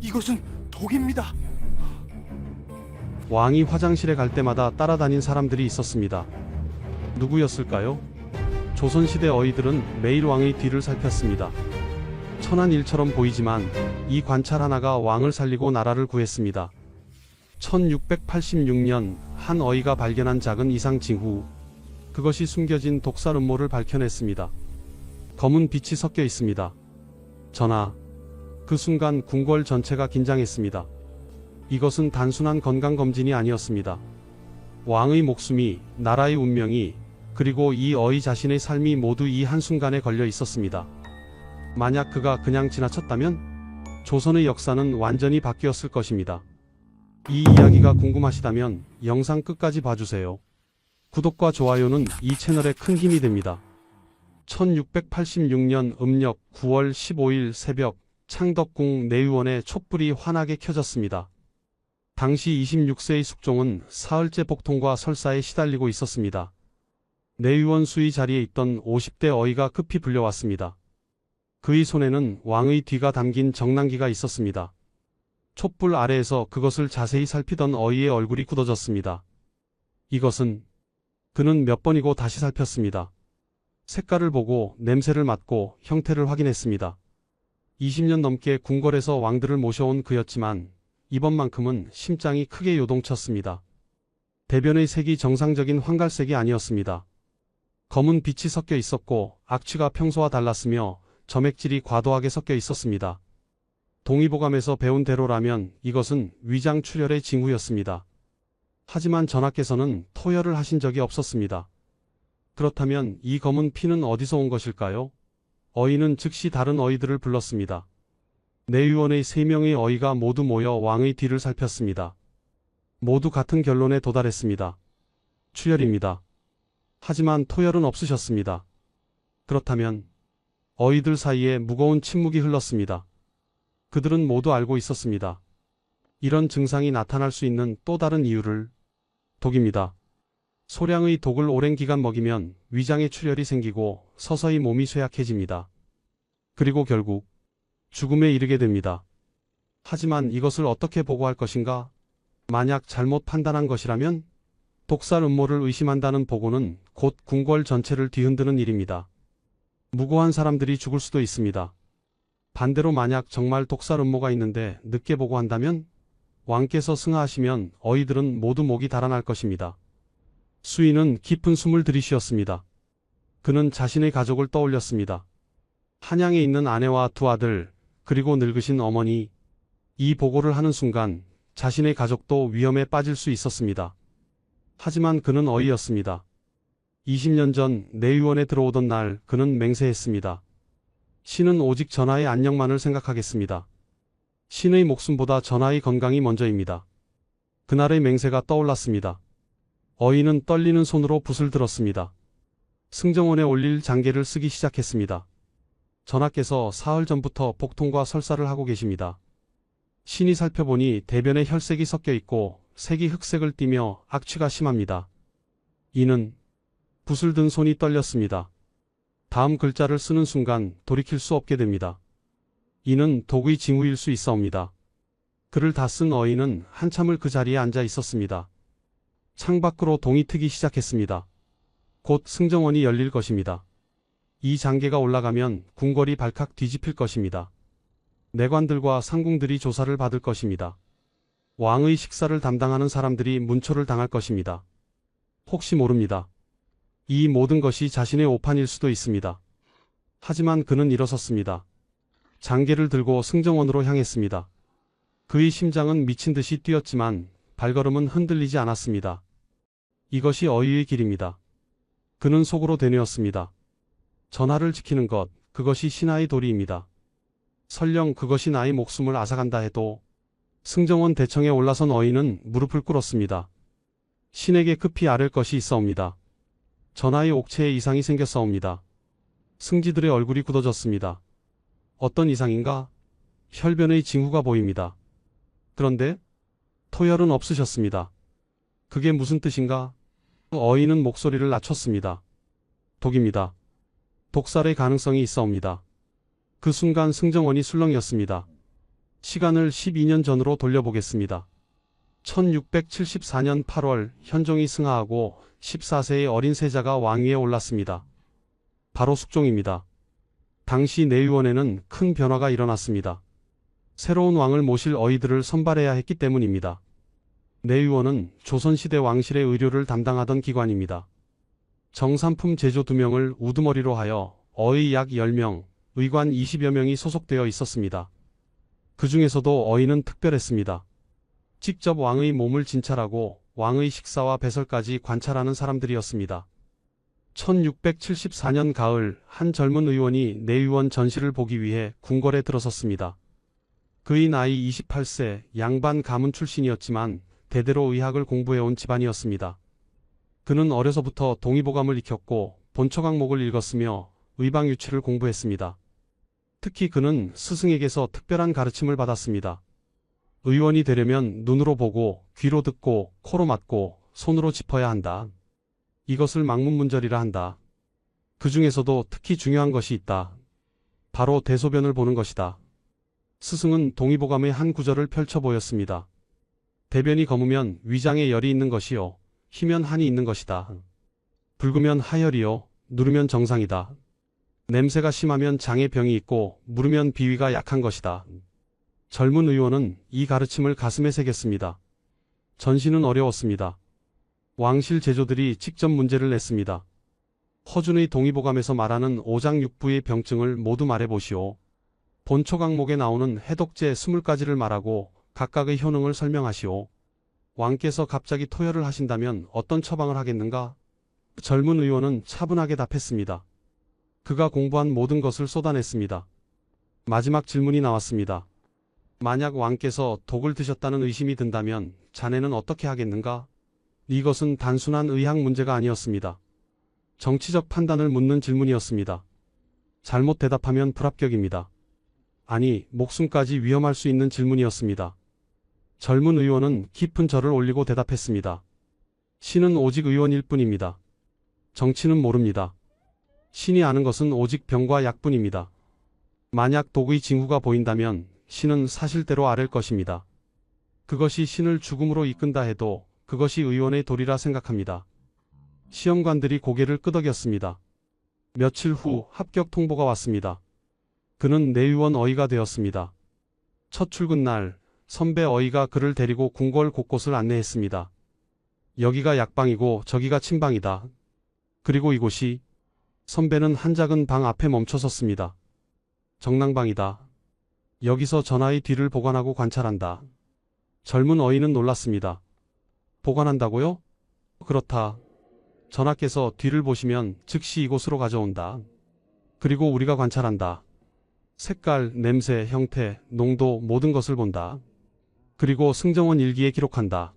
이것은 독입니다. 왕이 화장실에 갈 때마다 따라다닌 사람들이 있었습니다. 누구였을까요? 조선시대 어이들은 매일 왕의 뒤를 살폈습니다. 천한일처럼 보이지만 이 관찰 하나가 왕을 살리고 나라를 구했습니다. 1686년 한 어이가 발견한 작은 이상 징후, 그것이 숨겨진 독살 음모를 밝혀냈습니다. 검은 빛이 섞여 있습니다. 전하, 그 순간 궁궐 전체가 긴장했습니다. 이것은 단순한 건강검진이 아니었습니다. 왕의 목숨이, 나라의 운명이, 그리고 이 어이 자신의 삶이 모두 이 한순간에 걸려 있었습니다. 만약 그가 그냥 지나쳤다면 조선의 역사는 완전히 바뀌었을 것입니다. 이 이야기가 궁금하시다면 영상 끝까지 봐주세요. 구독과 좋아요는 이 채널에 큰 힘이 됩니다. 1686년 음력 9월 15일 새벽, 창덕궁 내의원의 촛불이 환하게 켜졌습니다. 당시 26세의 숙종은 사흘째 복통과 설사에 시달리고 있었습니다. 내의원 수의 자리에 있던 50대 어이가 급히 불려왔습니다. 그의 손에는 왕의 뒤가 담긴 정난기가 있었습니다. 촛불 아래에서 그것을 자세히 살피던 어이의 얼굴이 굳어졌습니다. 이것은, 그는 몇 번이고 다시 살폈습니다. 색깔을 보고 냄새를 맡고 형태를 확인했습니다. 20년 넘게 궁궐에서 왕들을 모셔온 그였지만 이번만큼은 심장이 크게 요동쳤습니다. 대변의 색이 정상적인 황갈색이 아니었습니다. 검은 빛이 섞여 있었고 악취가 평소와 달랐으며 점액질이 과도하게 섞여 있었습니다. 동의보감에서 배운 대로라면 이것은 위장 출혈의 징후였습니다. 하지만 전하께서는 토혈을 하신 적이 없었습니다. 그렇다면 이 검은 피는 어디서 온 것일까요? 어이는 즉시 다른 어이들을 불렀습니다. 내의원의 3명의 어이가 모두 모여 왕의 뒤를 살폈습니다. 모두 같은 결론에 도달했습니다. 출혈입니다. 하지만 토혈은 없으셨습니다. 그렇다면 어이들 사이에 무거운 침묵이 흘렀습니다. 그들은 모두 알고 있었습니다. 이런 증상이 나타날 수 있는 또 다른 이유를, 독입니다. 소량의 독을 오랜 기간 먹이면 위장에 출혈이 생기고 서서히 몸이 쇠약해집니다. 그리고 결국 죽음에 이르게 됩니다. 하지만 이것을 어떻게 보고할 것인가? 만약 잘못 판단한 것이라면 독살 음모를 의심한다는 보고는 곧 궁궐 전체를 뒤흔드는 일입니다. 무고한 사람들이 죽을 수도 있습니다. 반대로 만약 정말 독살 음모가 있는데 늦게 보고한다면 왕께서 승하하시면 어이들은 모두 목이 달아날 것입니다. 수인은 깊은 숨을 들이쉬었습니다. 그는 자신의 가족을 떠올렸습니다. 한양에 있는 아내와 2 아들, 그리고 늙으신 어머니. 이 보고를 하는 순간 자신의 가족도 위험에 빠질 수 있었습니다. 하지만 그는 어이였습니다. 20년 전 내의원에 들어오던 날 그는 맹세했습니다. 신은 오직 전하의 안녕만을 생각하겠습니다. 신의 목숨보다 전하의 건강이 먼저입니다. 그날의 맹세가 떠올랐습니다. 어이는 떨리는 손으로 붓을 들었습니다. 승정원에 올릴 장계를 쓰기 시작했습니다. 전하께서 사흘 전부터 복통과 설사를 하고 계십니다. 신이 살펴보니 대변에 혈색이 섞여 있고 색이 흑색을 띠며 악취가 심합니다. 이는, 붓을 든 손이 떨렸습니다. 다음 글자를 쓰는 순간 돌이킬 수 없게 됩니다. 이는 독의 징후일 수 있사옵니다. 글을 다 쓴 어이는 한참을 그 자리에 앉아 있었습니다. 창밖으로 동이 트기 시작했습니다. 곧 승정원이 열릴 것입니다. 이 장계가 올라가면 궁궐이 발칵 뒤집힐 것입니다. 내관들과 상궁들이 조사를 받을 것입니다. 왕의 식사를 담당하는 사람들이 문초를 당할 것입니다. 혹시 모릅니다. 이 모든 것이 자신의 오판일 수도 있습니다. 하지만 그는 일어섰습니다. 장계를 들고 승정원으로 향했습니다. 그의 심장은 미친 듯이 뛰었지만 발걸음은 흔들리지 않았습니다. 이것이 어이의 길입니다. 그는 속으로 되뇌었습니다. 전하를 지키는 것, 그것이 신하의 도리입니다. 설령 그것이 나의 목숨을 앗아간다 해도. 승정원 대청에 올라선 어이는 무릎을 꿇었습니다. 신에게 급히 아랠 것이 있사옵니다. 전하의 옥체에 이상이 생겼사옵니다. 승지들의 얼굴이 굳어졌습니다. 어떤 이상인가? 혈변의 징후가 보입니다. 그런데 토혈은 없으셨습니다. 그게 무슨 뜻인가? 어이는 목소리를 낮췄습니다. 독입니다. 독살의 가능성이 있사옵니다. 그 순간 승정원이 술렁이었습니다. 시간을 12년 전으로 돌려보겠습니다. 1674년 8월 현종이 승하하고 14세의 어린 세자가 왕위에 올랐습니다. 바로 숙종입니다. 당시 내의원에는 큰 변화가 일어났습니다. 새로운 왕을 모실 어이들을 선발해야 했기 때문입니다. 내의원은 조선시대 왕실의 의료를 담당하던 기관입니다. 정삼품 제조 2명을 우두머리로 하여 어의 약 10명, 의관 20여 명이 소속되어 있었습니다. 그 중에서도 어의는 특별했습니다. 직접 왕의 몸을 진찰하고 왕의 식사와 배설까지 관찰하는 사람들이었습니다. 1674년 가을 한 젊은 의원이 내의원 전시를 보기 위해 궁궐에 들어섰습니다. 그의 나이 28세, 양반 가문 출신이었지만 대대로 의학을 공부해온 집안이었습니다. 그는 어려서부터 동의보감을 익혔고 본초강목을 읽었으며 의방유치를 공부했습니다. 특히 그는 스승에게서 특별한 가르침을 받았습니다. 의원이 되려면 눈으로 보고 귀로 듣고 코로 맡고 손으로 짚어야 한다. 이것을 망문문절이라 한다. 그 중에서도 특히 중요한 것이 있다. 바로 대소변을 보는 것이다. 스승은 동의보감의 한 구절을 펼쳐 보였습니다. 대변이 검으면 위장에 열이 있는 것이요. 희면 한이 있는 것이다. 붉으면 하열이요. 누르면 정상이다. 냄새가 심하면 장에 병이 있고 무르면 비위가 약한 것이다. 젊은 의원은 이 가르침을 가슴에 새겼습니다. 전시는 어려웠습니다. 왕실 제조들이 직접 문제를 냈습니다. 허준의 동의보감에서 말하는 오장육부의 병증을 모두 말해보시오. 본초강목에 나오는 해독제 20가지를 말하고 각각의 효능을 설명하시오. 왕께서 갑자기 토혈을 하신다면 어떤 처방을 하겠는가? 젊은 의원은 차분하게 답했습니다. 그가 공부한 모든 것을 쏟아냈습니다. 마지막 질문이 나왔습니다. 만약 왕께서 독을 드셨다는 의심이 든다면 자네는 어떻게 하겠는가? 이것은 단순한 의학 문제가 아니었습니다. 정치적 판단을 묻는 질문이었습니다. 잘못 대답하면 불합격입니다. 아니, 목숨까지 위험할 수 있는 질문이었습니다. 젊은 의원은 깊은 절을 올리고 대답했습니다. 신은 오직 의원일 뿐입니다. 정치는 모릅니다. 신이 아는 것은 오직 병과 약뿐입니다. 만약 독의 징후가 보인다면 신은 사실대로 아랠 것입니다. 그것이 신을 죽음으로 이끈다 해도 그것이 의원의 도리라 생각합니다. 시험관들이 고개를 끄덕였습니다. 며칠 후 합격 통보가 왔습니다. 그는 내의원 어이가 되었습니다. 첫 출근 날 선배 어이가 그를 데리고 궁궐 곳곳을 안내했습니다. 여기가 약방이고 저기가 침방이다. 그리고 이곳이 선배는 한 작은 방 앞에 멈춰섰습니다. 정랑방이다. 여기서 전하의 뒤를 보관하고 관찰한다. 젊은 어이는 놀랐습니다. 보관한다고요? 그렇다. 전하께서 뒤를 보시면 즉시 이곳으로 가져온다. 그리고 우리가 관찰한다. 색깔, 냄새, 형태, 농도 모든 것을 본다. 그리고 승정원 일기에 기록한다.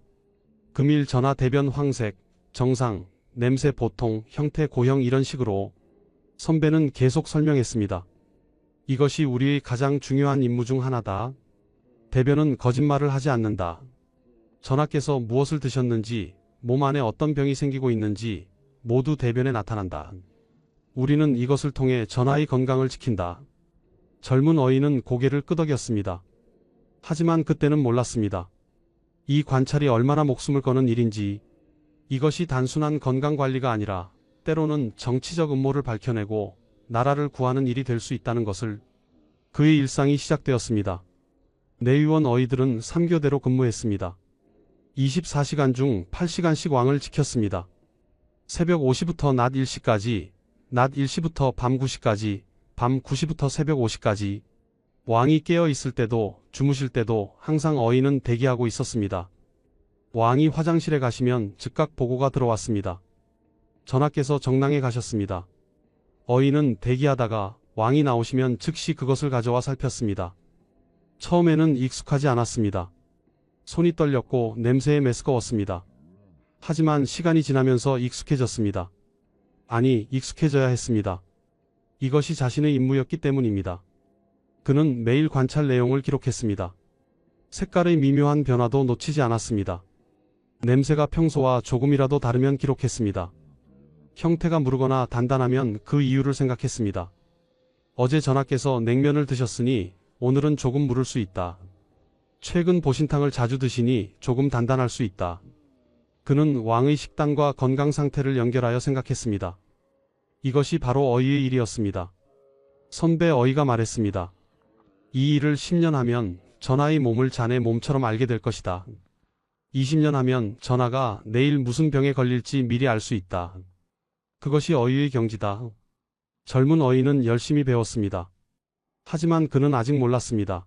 금일 전하 대변 황색, 정상, 냄새 보통, 형태 고형 이런 식으로 선배는 계속 설명했습니다. 이것이 우리의 가장 중요한 임무 중 하나다. 대변은 거짓말을 하지 않는다. 전하께서 무엇을 드셨는지, 몸 안에 어떤 병이 생기고 있는지 모두 대변에 나타난다. 우리는 이것을 통해 전하의 건강을 지킨다. 젊은 어이는 고개를 끄덕였습니다. 하지만 그때는 몰랐습니다. 이 관찰이 얼마나 목숨을 거는 일인지, 이것이 단순한 건강관리가 아니라 때로는 정치적 음모를 밝혀내고 나라를 구하는 일이 될 수 있다는 것을. 그의 일상이 시작되었습니다. 내의원 어이들은 3교대로 근무했습니다. 24시간 중 8시간씩 왕을 지켰습니다. 새벽 5시부터 낮 1시까지, 낮 1시부터 밤 9시까지, 밤 9시부터 새벽 5시까지. 왕이 깨어 있을 때도 주무실 때도 항상 어이는 대기하고 있었습니다. 왕이 화장실에 가시면 즉각 보고가 들어왔습니다. 전하께서 정랑에 가셨습니다. 어이는 대기하다가 왕이 나오시면 즉시 그것을 가져와 살폈습니다. 처음에는 익숙하지 않았습니다. 손이 떨렸고 냄새에 메스꺼웠습니다. 하지만 시간이 지나면서 익숙해졌습니다. 아니, 익숙해져야 했습니다. 이것이 자신의 임무였기 때문입니다. 그는 매일 관찰 내용을 기록했습니다. 색깔의 미묘한 변화도 놓치지 않았습니다. 냄새가 평소와 조금이라도 다르면 기록했습니다. 형태가 무르거나 단단하면 그 이유를 생각했습니다. 어제 전하께서 냉면을 드셨으니 오늘은 조금 무를 수 있다. 최근 보신탕을 자주 드시니 조금 단단할 수 있다. 그는 왕의 식단과 건강 상태를 연결하여 생각했습니다. 이것이 바로 어이의 일이었습니다. 선배 어이가 말했습니다. 이 일을 10년 하면 전하의 몸을 자네 몸처럼 알게 될 것이다. 20년 하면 전하가 내일 무슨 병에 걸릴지 미리 알 수 있다. 그것이 어이의 경지다. 젊은 어이는 열심히 배웠습니다. 하지만 그는 아직 몰랐습니다.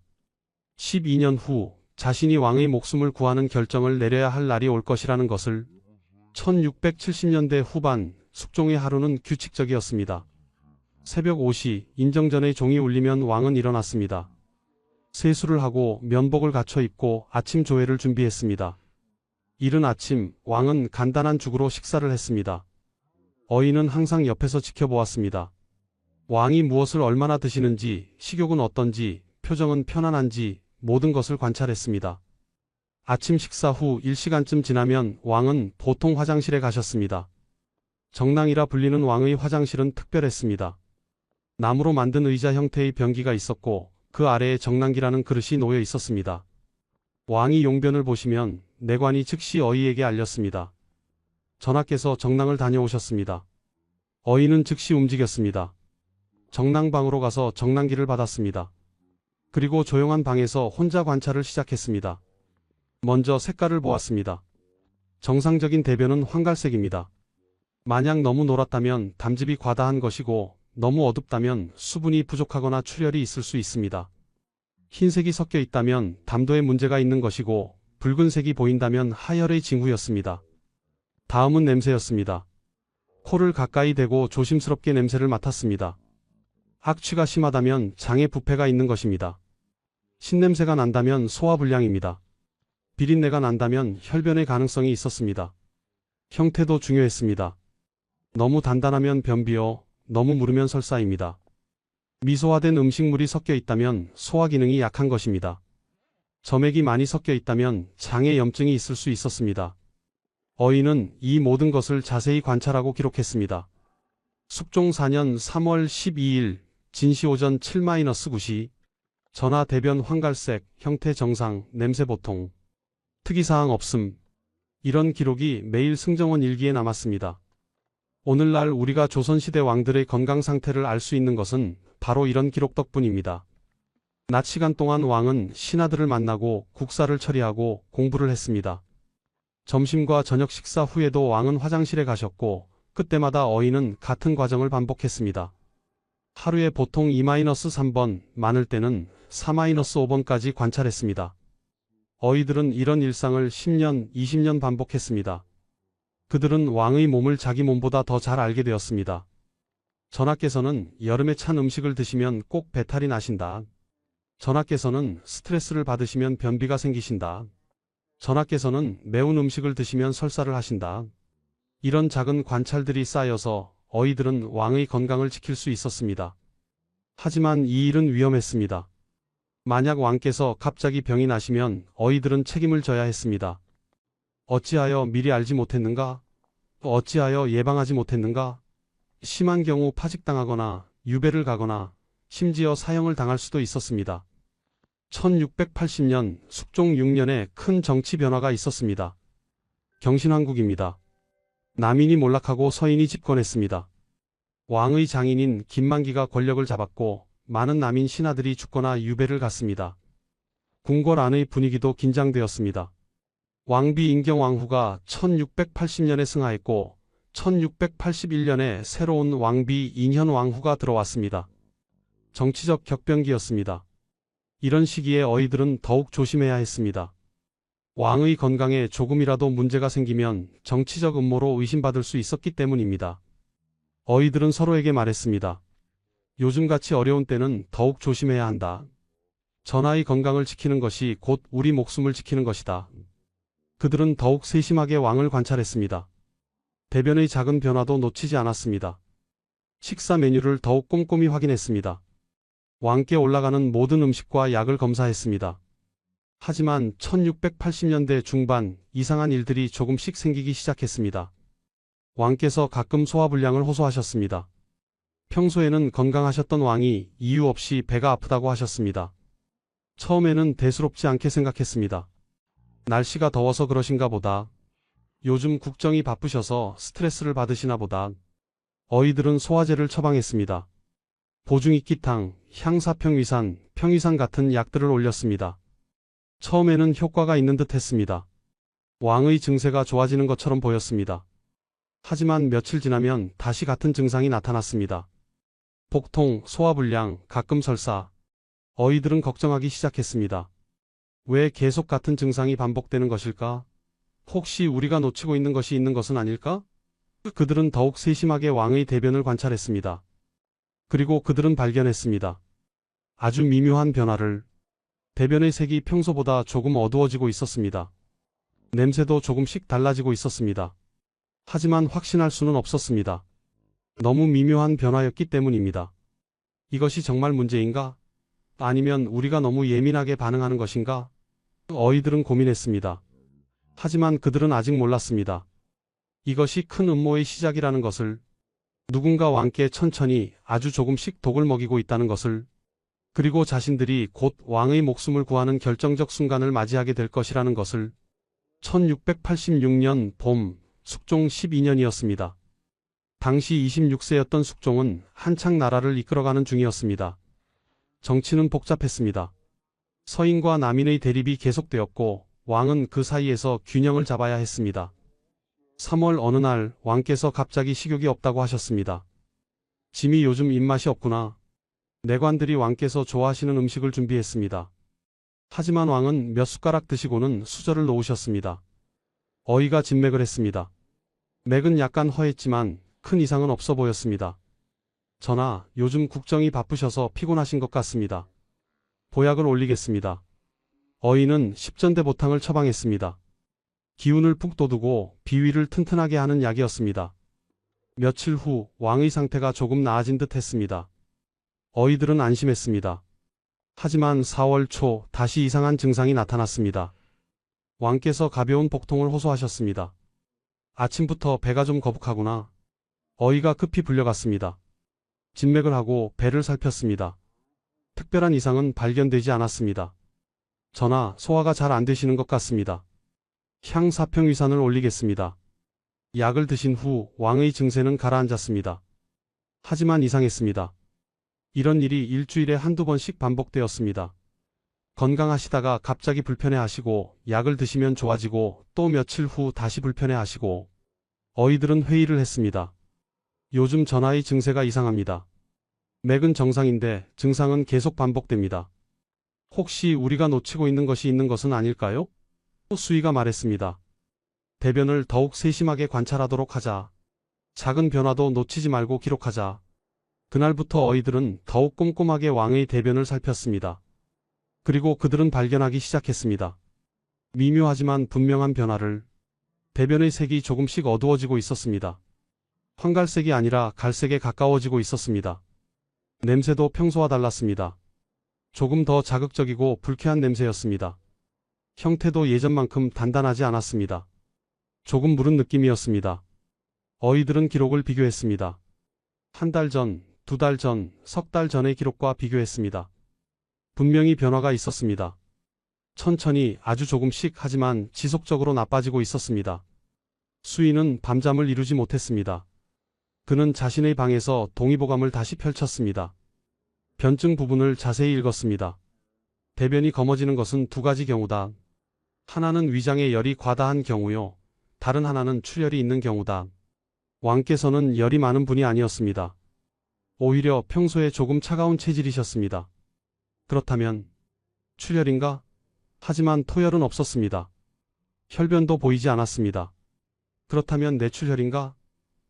12년 후 자신이 왕의 목숨을 구하는 결정을 내려야 할 날이 올 것이라는 것을. 1670년대 후반 숙종의 하루는 규칙적이었습니다. 새벽 5시 인정전의 종이 울리면 왕은 일어났습니다. 세수를 하고 면복을 갖춰 입고 아침 조회를 준비했습니다. 이른 아침 왕은 간단한 죽으로 식사를 했습니다. 어이는 항상 옆에서 지켜보았습니다. 왕이 무엇을 얼마나 드시는지, 식욕은 어떤지, 표정은 편안한지 모든 것을 관찰했습니다. 아침 식사 후 1시간쯤 지나면 왕은 보통 화장실에 가셨습니다. 정랑이라 불리는 왕의 화장실은 특별했습니다. 나무로 만든 의자 형태의 변기가 있었고 그 아래에 정랑기라는 그릇이 놓여 있었습니다. 왕이 용변을 보시면 내관이 즉시 어이에게 알렸습니다. 전하께서 정랑을 다녀오셨습니다. 어이는 즉시 움직였습니다. 정랑방으로 가서 정랑기를 받았습니다. 그리고 조용한 방에서 혼자 관찰을 시작했습니다. 먼저 색깔을 보았습니다. 정상적인 대변은 황갈색입니다. 만약 너무 노랗다면 담즙이 과다한 것이고 너무 어둡다면 수분이 부족하거나 출혈이 있을 수 있습니다. 흰색이 섞여 있다면 담도에 문제가 있는 것이고 붉은색이 보인다면 하혈의 징후였습니다. 다음은 냄새였습니다. 코를 가까이 대고 조심스럽게 냄새를 맡았습니다. 악취가 심하다면 장에 부패가 있는 것입니다. 신냄새가 난다면 소화불량입니다. 비린내가 난다면 혈변의 가능성이 있었습니다. 형태도 중요했습니다. 너무 단단하면 변비어, 너무 무르면 설사입니다. 미소화된 음식물이 섞여 있다면 소화 기능이 약한 것입니다. 점액이 많이 섞여 있다면 장에 염증이 있을 수 있었습니다. 어이는 이 모든 것을 자세히 관찰하고 기록했습니다. 숙종 4년 3월 12일 진시 오전 7-9시 전하 대변 황갈색, 형태 정상, 냄새 보통, 특이사항 없음. 이런 기록이 매일 승정원 일기에 남았습니다. 오늘날 우리가 조선시대 왕들의 건강 상태를 알 수 있는 것은 바로 이런 기록 덕분입니다. 낮 시간 동안 왕은 신하들을 만나고 국사를 처리하고 공부를 했습니다. 점심과 저녁 식사 후에도 왕은 화장실에 가셨고 그때마다 어이는 같은 과정을 반복했습니다. 하루에 보통 2-3번, 많을 때는 4-5번까지 관찰했습니다. 어이들은 이런 일상을 10년, 20년 반복했습니다. 그들은 왕의 몸을 자기 몸보다 더 잘 알게 되었습니다. 전하께서는 여름에 찬 음식을 드시면 꼭 배탈이 나신다. 전하께서는 스트레스를 받으시면 변비가 생기신다. 전하께서는 매운 음식을 드시면 설사를 하신다. 이런 작은 관찰들이 쌓여서 어이들은 왕의 건강을 지킬 수 있었습니다. 하지만 이 일은 위험했습니다. 만약 왕께서 갑자기 병이 나시면 어이들은 책임을 져야 했습니다. 어찌하여 미리 알지 못했는가? 어찌하여 예방하지 못했는가? 심한 경우 파직당하거나 유배를 가거나 심지어 사형을 당할 수도 있었습니다. 1680년 숙종 6년에 큰 정치 변화가 있었습니다. 경신왕국입니다. 남인이 몰락하고 서인이 집권했습니다. 왕의 장인인 김만기가 권력을 잡았고 많은 남인 신하들이 죽거나 유배를 갔습니다. 궁궐 안의 분위기도 긴장되었습니다. 왕비 인경왕후가 1680년에 승하했고 1681년에 새로운 왕비 인현왕후가 들어왔습니다. 정치적 격변기였습니다. 이런 시기에 어이들은 더욱 조심해야 했습니다. 왕의 건강에 조금이라도 문제가 생기면 정치적 음모로 의심받을 수 있었기 때문입니다. 어이들은 서로에게 말했습니다. 요즘같이 어려운 때는 더욱 조심해야 한다. 전하의 건강을 지키는 것이 곧 우리 목숨을 지키는 것이다. 그들은 더욱 세심하게 왕을 관찰했습니다. 대변의 작은 변화도 놓치지 않았습니다. 식사 메뉴를 더욱 꼼꼼히 확인했습니다. 왕께 올라가는 모든 음식과 약을 검사했습니다. 하지만 1680년대 중반 이상한 일들이 조금씩 생기기 시작했습니다. 왕께서 가끔 소화불량을 호소하셨습니다. 평소에는 건강하셨던 왕이 이유 없이 배가 아프다고 하셨습니다. 처음에는 대수롭지 않게 생각했습니다. 날씨가 더워서 그러신가 보다. 요즘 국정이 바쁘셔서 스트레스를 받으시나 보다. 어이들은 소화제를 처방했습니다. 보중이끼탕, 향사평위산, 평위산 같은 약들을 올렸습니다. 처음에는 효과가 있는 듯 했습니다. 왕의 증세가 좋아지는 것처럼 보였습니다. 하지만 며칠 지나면 다시 같은 증상이 나타났습니다. 복통, 소화불량, 가끔 설사. 어이들은 걱정하기 시작했습니다. 왜 계속 같은 증상이 반복되는 것일까? 혹시 우리가 놓치고 있는 것은 아닐까? 그들은 더욱 세심하게 왕의 대변을 관찰했습니다. 그리고 그들은 발견했습니다. 아주 미묘한 변화를. 대변의 색이 평소보다 조금 어두워지고 있었습니다. 냄새도 조금씩 달라지고 있었습니다. 하지만 확신할 수는 없었습니다. 너무 미묘한 변화였기 때문입니다. 이것이 정말 문제인가? 아니면 우리가 너무 예민하게 반응하는 것인가? 어이들은 고민했습니다. 하지만 그들은 아직 몰랐습니다. 이것이 큰 음모의 시작이라는 것을, 누군가 왕께 천천히 아주 조금씩 독을 먹이고 있다는 것을, 그리고 자신들이 곧 왕의 목숨을 구하는 결정적 순간을 맞이하게 될 것이라는 것을. 1686년 봄, 숙종 12년이었습니다. 당시 26세였던 숙종은 한창 나라를 이끌어가는 중이었습니다. 정치는 복잡했습니다. 서인과 남인의 대립이 계속되었고 왕은 그 사이에서 균형을 잡아야 했습니다. 3월 어느 날 왕께서 갑자기 식욕이 없다고 하셨습니다. 짐이 요즘 입맛이 없구나. 내관들이 왕께서 좋아하시는 음식을 준비했습니다. 하지만 왕은 몇 숟가락 드시고는 수저를 놓으셨습니다. 어이가 진맥을 했습니다. 맥은 약간 허했지만 큰 이상은 없어 보였습니다. 전하, 요즘 국정이 바쁘셔서 피곤하신 것 같습니다. 보약을 올리겠습니다. 어이는 십전대보탕을 처방했습니다. 기운을 푹 돋우고 비위를 튼튼하게 하는 약이었습니다. 며칠 후 왕의 상태가 조금 나아진 듯 했습니다. 어이들은 안심했습니다. 하지만 4월 초 다시 이상한 증상이 나타났습니다. 왕께서 가벼운 복통을 호소하셨습니다. 아침부터 배가 좀 거북하구나. 어이가 급히 불려갔습니다. 진맥을 하고 배를 살폈습니다. 특별한 이상은 발견되지 않았습니다. 전하, 소화가 잘 안 되시는 것 같습니다. 향사평위산을 올리겠습니다. 약을 드신 후 왕의 증세는 가라앉았습니다. 하지만 이상했습니다. 이런 일이 일주일에 한두 번씩 반복되었습니다. 건강하시다가 갑자기 불편해하시고 약을 드시면 좋아지고 또 며칠 후 다시 불편해하시고. 어이들은 회의를 했습니다. 요즘 전하의 증세가 이상합니다. 맥은 정상인데 증상은 계속 반복됩니다. 혹시 우리가 놓치고 있는 것은 아닐까요? 수의가 말했습니다. 대변을 더욱 세심하게 관찰하도록 하자. 작은 변화도 놓치지 말고 기록하자. 그날부터 어이들은 더욱 꼼꼼하게 왕의 대변을 살폈습니다. 그리고 그들은 발견하기 시작했습니다. 미묘하지만 분명한 변화를. 대변의 색이 조금씩 어두워지고 있었습니다. 황갈색이 아니라 갈색에 가까워지고 있었습니다. 냄새도 평소와 달랐습니다. 조금 더 자극적이고 불쾌한 냄새였습니다. 형태도 예전만큼 단단하지 않았습니다. 조금 무른 느낌이었습니다. 어이들은 기록을 비교했습니다. 한 달 전, 두 달 전, 석 달 전의 기록과 비교했습니다. 분명히 변화가 있었습니다. 천천히 아주 조금씩 하지만 지속적으로 나빠지고 있었습니다. 수인은 밤잠을 이루지 못했습니다. 그는 자신의 방에서 동의보감을 다시 펼쳤습니다. 변증 부분을 자세히 읽었습니다. 대변이 검어지는 것은 두 가지 경우다. 하나는 위장에 열이 과다한 경우요. 다른 하나는 출혈이 있는 경우다. 왕께서는 열이 많은 분이 아니었습니다. 오히려 평소에 조금 차가운 체질이셨습니다. 그렇다면 출혈인가? 하지만 토혈은 없었습니다. 혈변도 보이지 않았습니다. 그렇다면 뇌출혈인가?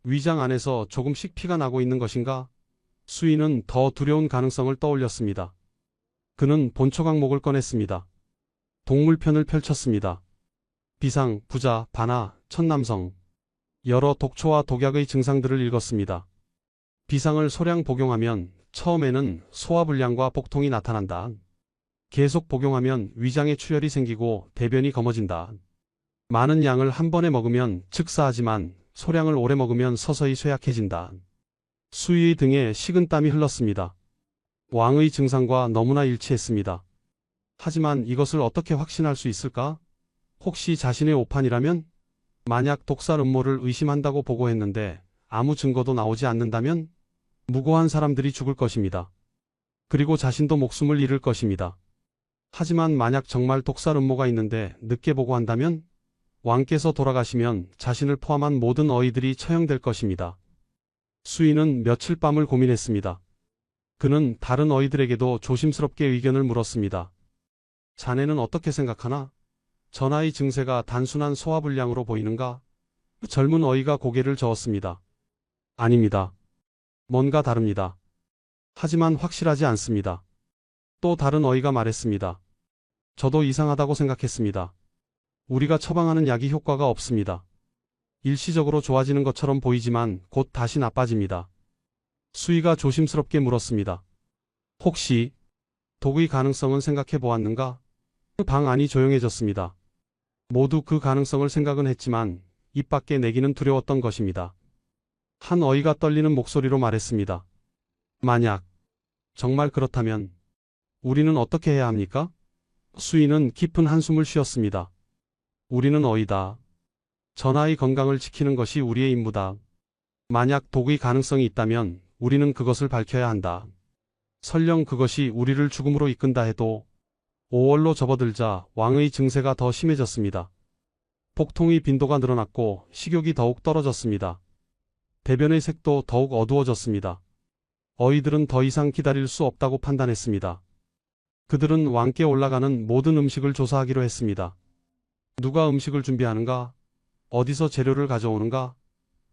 위장 안에서 조금씩 피가 나고 있는 것인가? 수인은 더 두려운 가능성을 떠올렸습니다. 그는 본초 강목을 꺼냈습니다. 동물편을 펼쳤습니다. 비상, 부자, 반하, 천남성. 여러 독초와 독약의 증상들을 읽었습니다. 비상을 소량 복용하면 처음에는 소화불량과 복통이 나타난다. 계속 복용하면 위장에 출혈이 생기고 대변이 검어진다. 많은 양을 한 번에 먹으면 즉사하지만 소량을 오래 먹으면 서서히 쇠약해진다. 수의 등에 식은땀이 흘렀습니다. 왕의 증상과 너무나 일치했습니다. 하지만 이것을 어떻게 확신할 수 있을까? 혹시 자신의 오판이라면? 만약 독살 음모를 의심한다고 보고했는데 아무 증거도 나오지 않는다면? 무고한 사람들이 죽을 것입니다. 그리고 자신도 목숨을 잃을 것입니다. 하지만 만약 정말 독살 음모가 있는데 늦게 보고한다면? 왕께서 돌아가시면 자신을 포함한 모든 어이들이 처형될 것입니다. 수인은 며칠 밤을 고민했습니다. 그는 다른 어이들에게도 조심스럽게 의견을 물었습니다. 자네는 어떻게 생각하나? 전하의 증세가 단순한 소화불량으로 보이는가? 젊은 어이가 고개를 저었습니다. 아닙니다. 뭔가 다릅니다. 하지만 확실하지 않습니다. 또 다른 어이가 말했습니다. 저도 이상하다고 생각했습니다. 우리가 처방하는 약이 효과가 없습니다. 일시적으로 좋아지는 것처럼 보이지만 곧 다시 나빠집니다. 수의가 조심스럽게 물었습니다. 혹시 독의 가능성은 생각해 보았는가? 방 안이 조용해졌습니다. 모두 그 가능성을 생각은 했지만 입 밖에 내기는 두려웠던 것입니다. 한 어이가 떨리는 목소리로 말했습니다. 만약 정말 그렇다면 우리는 어떻게 해야 합니까? 수인은 깊은 한숨을 쉬었습니다. 우리는 어이다. 전하의 건강을 지키는 것이 우리의 임무다. 만약 독의 가능성이 있다면 우리는 그것을 밝혀야 한다. 설령 그것이 우리를 죽음으로 이끈다 해도. 5월로 접어들자 왕의 증세가 더 심해졌습니다. 복통의 빈도가 늘어났고 식욕이 더욱 떨어졌습니다. 대변의 색도 더욱 어두워졌습니다. 어이들은 더 이상 기다릴 수 없다고 판단했습니다. 그들은 왕께 올라가는 모든 음식을 조사하기로 했습니다. 누가 음식을 준비하는가? 어디서 재료를 가져오는가?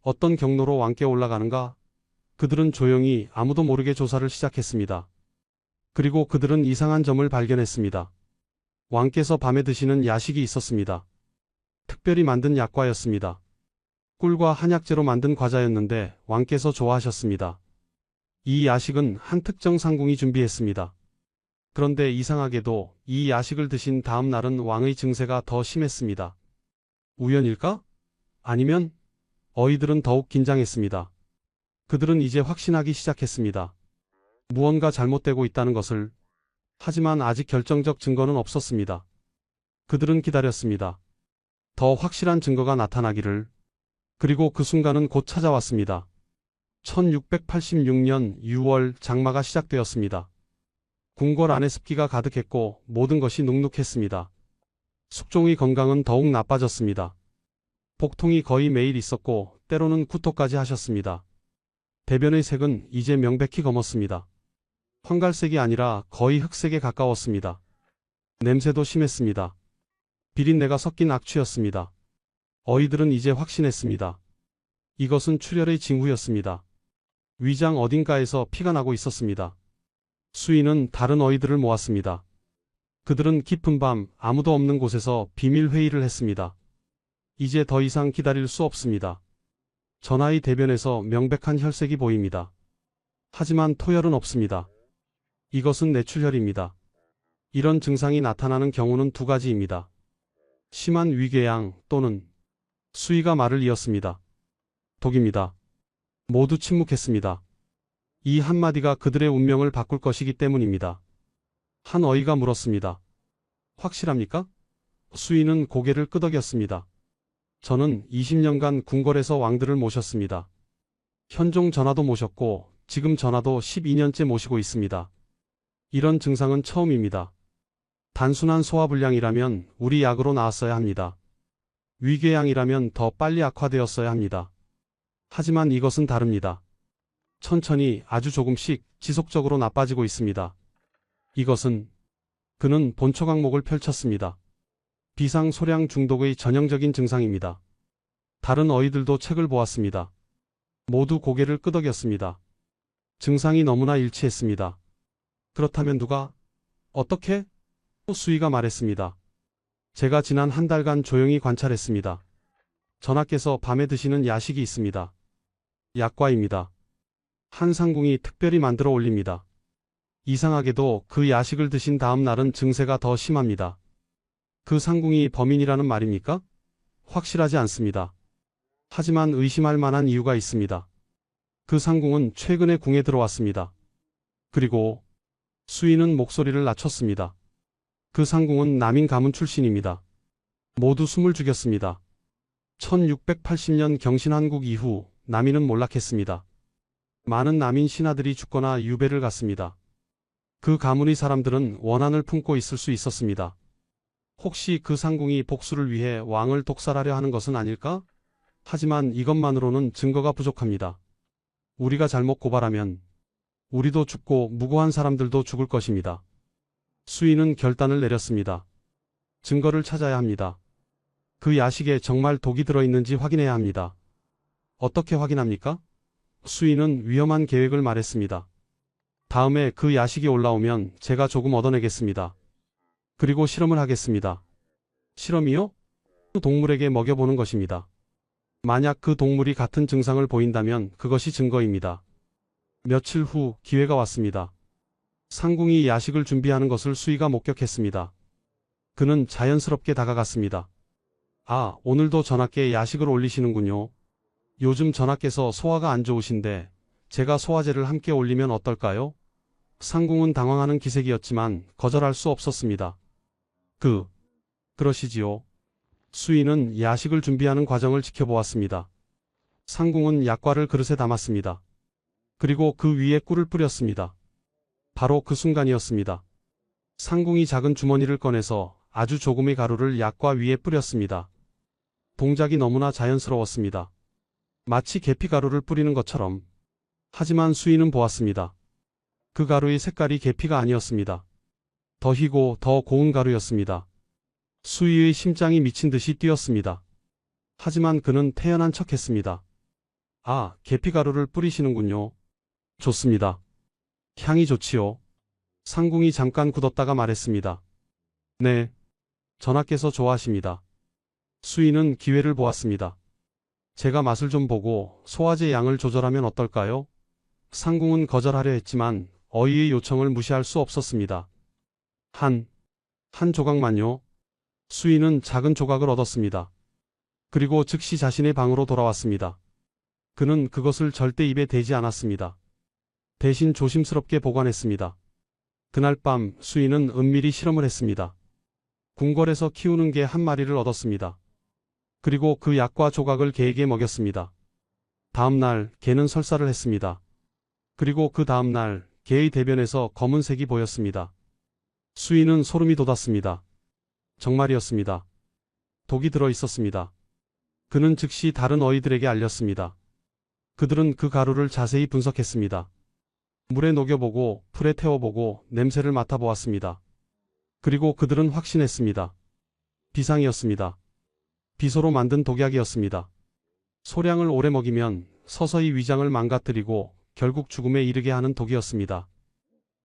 어떤 경로로 왕께 올라가는가? 그들은 조용히 아무도 모르게 조사를 시작했습니다. 그리고 그들은 이상한 점을 발견했습니다. 왕께서 밤에 드시는 야식이 있었습니다. 특별히 만든 약과였습니다. 꿀과 한약재로 만든 과자였는데 왕께서 좋아하셨습니다. 이 야식은 한 특정 상궁이 준비했습니다. 그런데 이상하게도 이 야식을 드신 다음 날은 왕의 증세가 더 심했습니다. 우연일까? 아니면? 어이들은 더욱 긴장했습니다. 그들은 이제 확신하기 시작했습니다. 무언가 잘못되고 있다는 것을. 하지만 아직 결정적 증거는 없었습니다. 그들은 기다렸습니다. 더 확실한 증거가 나타나기를. 그리고 그 순간은 곧 찾아왔습니다. 1686년 6월 장마가 시작되었습니다. 궁궐 안에 습기가 가득했고 모든 것이 눅눅했습니다. 숙종의 건강은 더욱 나빠졌습니다. 복통이 거의 매일 있었고 때로는 구토까지 하셨습니다. 대변의 색은 이제 명백히 검었습니다. 황갈색이 아니라 거의 흑색에 가까웠습니다. 냄새도 심했습니다. 비린내가 섞인 악취였습니다. 어이들은 이제 확신했습니다. 이것은 출혈의 징후였습니다. 위장 어딘가에서 피가 나고 있었습니다. 수인은 다른 어이들을 모았습니다. 그들은 깊은 밤 아무도 없는 곳에서 비밀 회의를 했습니다. 이제 더 이상 기다릴 수 없습니다. 전하의 대변에서 명백한 혈색이 보입니다. 하지만 토혈은 없습니다. 이것은 뇌출혈입니다. 이런 증상이 나타나는 경우는 두 가지입니다. 심한 위궤양 또는 수의가 말을 이었습니다. 독입니다. 모두 침묵했습니다. 이 한마디가 그들의 운명을 바꿀 것이기 때문입니다. 한 어이가 물었습니다. 확실합니까? 수인은 고개를 끄덕였습니다. 저는 20년간 궁궐에서 왕들을 모셨습니다. 현종 전하도 모셨고 지금 전하도 12년째 모시고 있습니다. 이런 증상은 처음입니다. 단순한 소화불량이라면 우리 약으로 나았어야 합니다. 위궤양이라면 더 빨리 악화되었어야 합니다. 하지만 이것은 다릅니다. 천천히 아주 조금씩 지속적으로 나빠지고 있습니다. 이것은 그는 본초 강목을 펼쳤습니다. 비상소량 중독의 전형적인 증상입니다. 다른 어이들도 책을 보았습니다. 모두 고개를 끄덕였습니다. 증상이 너무나 일치했습니다. 그렇다면 누가? 어떻게? 수의가 말했습니다. 제가 지난 한 달간 조용히 관찰했습니다. 전하께서 밤에 드시는 야식이 있습니다. 약과입니다. 한 상궁이 특별히 만들어 올립니다. 이상하게도 그 야식을 드신 다음 날은 증세가 더 심합니다. 그 상궁이 범인이라는 말입니까? 확실하지 않습니다. 하지만 의심할 만한 이유가 있습니다. 그 상궁은 최근에 궁에 들어왔습니다. 그리고 수인은 목소리를 낮췄습니다. 그 상궁은 남인 가문 출신입니다. 모두 숨을 죽였습니다. 1680년 경신 한국 이후 남인은 몰락했습니다. 많은 남인 신하들이 죽거나 유배를 갔습니다. 그 가문의 사람들은 원한을 품고 있을 수 있었습니다. 혹시 그 상궁이 복수를 위해 왕을 독살하려 하는 것은 아닐까? 하지만 이것만으로는 증거가 부족합니다. 우리가 잘못 고발하면 우리도 죽고 무고한 사람들도 죽을 것입니다. 수인은 결단을 내렸습니다. 증거를 찾아야 합니다. 그 야식에 정말 독이 들어있는지 확인해야 합니다. 어떻게 확인합니까? 수인은 위험한 계획을 말했습니다. 다음에 그 야식이 올라오면 제가 조금 얻어내겠습니다. 그리고 실험을 하겠습니다. 실험이요? 동물에게 먹여보는 것입니다. 만약 그 동물이 같은 증상을 보인다면 그것이 증거입니다. 며칠 후 기회가 왔습니다. 상궁이 야식을 준비하는 것을 수의가 목격했습니다. 그는 자연스럽게 다가갔습니다. 아, 오늘도 전하께 야식을 올리시는군요. 요즘 전하께서 소화가 안 좋으신데 제가 소화제를 함께 올리면 어떨까요? 상궁은 당황하는 기색이었지만 거절할 수 없었습니다. 그러시지요. 수인은 야식을 준비하는 과정을 지켜보았습니다. 상궁은 약과를 그릇에 담았습니다. 그리고 그 위에 꿀을 뿌렸습니다. 바로 그 순간이었습니다. 상궁이 작은 주머니를 꺼내서 아주 조금의 가루를 약과 위에 뿌렸습니다. 동작이 너무나 자연스러웠습니다. 마치 계피가루를 뿌리는 것처럼. 하지만 수인은 보았습니다. 그 가루의 색깔이 계피가 아니었습니다. 더 희고 더 고운 가루였습니다. 수희의 심장이 미친 듯이 뛰었습니다. 하지만 그는 태연한 척했습니다. 아, 계피가루를 뿌리시는군요. 좋습니다. 향이 좋지요. 상궁이 잠깐 굳었다가 말했습니다. 네, 전하께서 좋아하십니다. 수인은 기회를 보았습니다. 제가 맛을 좀 보고 소화제 양을 조절하면 어떨까요? 상궁은 거절하려 했지만 어이의 요청을 무시할 수 없었습니다. 한 조각만요. 수인은 작은 조각을 얻었습니다. 그리고 즉시 자신의 방으로 돌아왔습니다. 그는 그것을 절대 입에 대지 않았습니다. 대신 조심스럽게 보관했습니다. 그날 밤 수인은 은밀히 실험을 했습니다. 궁궐에서 키우는 개 한 마리를 얻었습니다. 그리고 그 약과 조각을 개에게 먹였습니다. 다음 날 개는 설사를 했습니다. 그리고 그 다음 날 개의 대변에서 검은색이 보였습니다. 수인은 소름이 돋았습니다. 정말이었습니다. 독이 들어 있었습니다. 그는 즉시 다른 어이들에게 알렸습니다. 그들은 그 가루를 자세히 분석했습니다. 물에 녹여보고 불에 태워보고 냄새를 맡아보았습니다. 그리고 그들은 확신했습니다. 비상이었습니다. 비소로 만든 독약이었습니다. 소량을 오래 먹이면 서서히 위장을 망가뜨리고 결국 죽음에 이르게 하는 독이었습니다.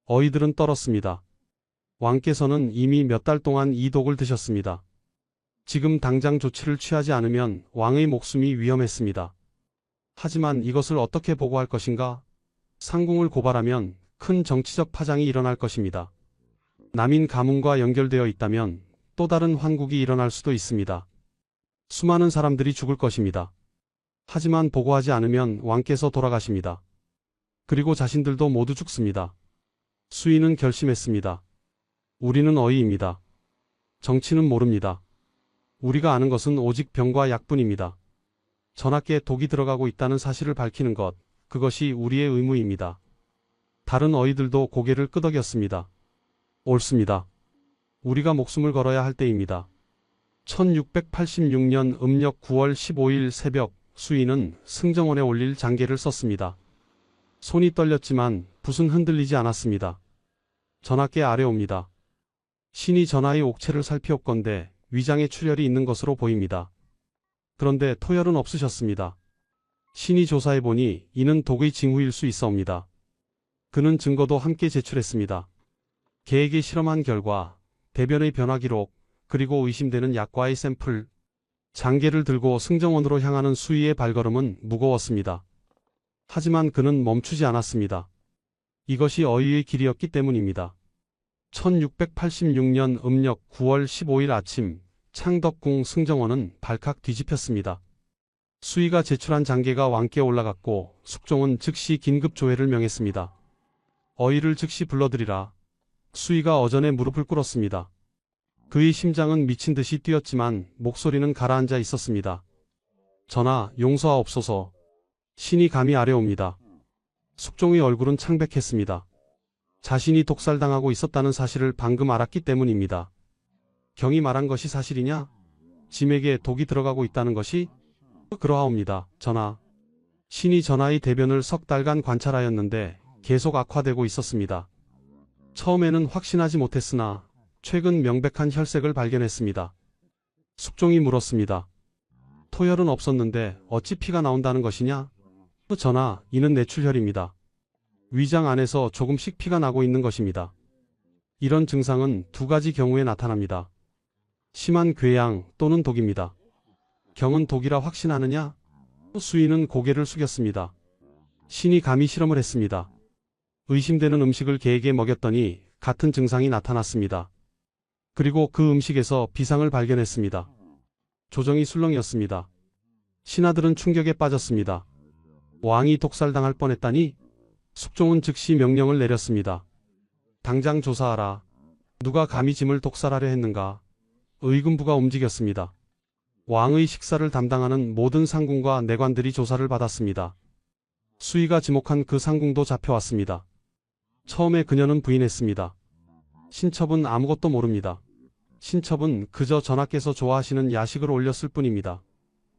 어이들은 떨었습니다. 왕께서는 이미 몇 달 동안 이 독을 드셨습니다. 지금 당장 조치를 취하지 않으면 왕의 목숨이 위험했습니다. 하지만 이것을 어떻게 보고할 것인가? 상궁을 고발하면 큰 정치적 파장이 일어날 것입니다. 남인 가문과 연결되어 있다면 또 다른 환국이 일어날 수도 있습니다. 수많은 사람들이 죽을 것입니다. 하지만 보고하지 않으면 왕께서 돌아가십니다. 그리고 자신들도 모두 죽습니다. 수인은 결심했습니다. 우리는 어이입니다. 정치는 모릅니다. 우리가 아는 것은 오직 병과 약뿐입니다. 전하께 독이 들어가고 있다는 사실을 밝히는 것, 그것이 우리의 의무입니다. 다른 어이들도 고개를 끄덕였습니다. 옳습니다. 우리가 목숨을 걸어야 할 때입니다. 1686년 음력 9월 15일 새벽 수인은 승정원에 올릴 장계를 썼습니다. 손이 떨렸지만 붓은 흔들리지 않았습니다. 전하께 아뢰옵니다. 신이 전하의 옥체를 살피옵건대 위장에 출혈이 있는 것으로 보입니다. 그런데 토혈은 없으셨습니다. 신이 조사해보니 이는 독의 징후일 수 있사옵니다. 그는 증거도 함께 제출했습니다. 개에게 실험한 결과, 대변의 변화 기록, 그리고 의심되는 약과의 샘플, 장계를 들고 승정원으로 향하는 수희의 발걸음은 무거웠습니다. 하지만 그는 멈추지 않았습니다. 이것이 어이의 길이었기 때문입니다. 1686년 음력 9월 15일 아침, 창덕궁 승정원은 발칵 뒤집혔습니다. 수희가 제출한 장계가 왕께 올라갔고 숙종은 즉시 긴급 조회를 명했습니다. 어이를 즉시 불러들이라. 수희가 어전에 무릎을 꿇었습니다. 그의 심장은 미친 듯이 뛰었지만 목소리는 가라앉아 있었습니다. 전하, 용서하옵소서. 신이 감히 아뢰옵니다. 숙종의 얼굴은 창백했습니다. 자신이 독살당하고 있었다는 사실을 방금 알았기 때문입니다. 경이 말한 것이 사실이냐? 짐에게 독이 들어가고 있다는 것이? 그러하옵니다, 전하. 신이 전하의 대변을 석 달간 관찰하였는데 계속 악화되고 있었습니다. 처음에는 확신하지 못했으나 최근 명백한 혈색을 발견했습니다. 숙종이 물었습니다. 토혈은 없었는데 어찌 피가 나온다는 것이냐? 전하, 이는 내출혈입니다. 위장 안에서 조금씩 피가 나고 있는 것입니다. 이런 증상은 두 가지 경우에 나타납니다. 심한 궤양 또는 독입니다. 경은 독이라 확신하느냐? 수인은 고개를 숙였습니다. 신이 감히 실험을 했습니다. 의심되는 음식을 개에게 먹였더니 같은 증상이 나타났습니다. 그리고 그 음식에서 비상을 발견했습니다. 조정이 술렁이었습니다. 신하들은 충격에 빠졌습니다. 왕이 독살당할 뻔했다니? 숙종은 즉시 명령을 내렸습니다. 당장 조사하라. 누가 감히 짐을 독살하려 했는가? 의금부가 움직였습니다. 왕의 식사를 담당하는 모든 상궁과 내관들이 조사를 받았습니다. 수의가 지목한 그 상궁도 잡혀왔습니다. 처음에 그녀는 부인했습니다. 신첩은 아무것도 모릅니다. 신첩은 그저 전하께서 좋아하시는 야식을 올렸을 뿐입니다.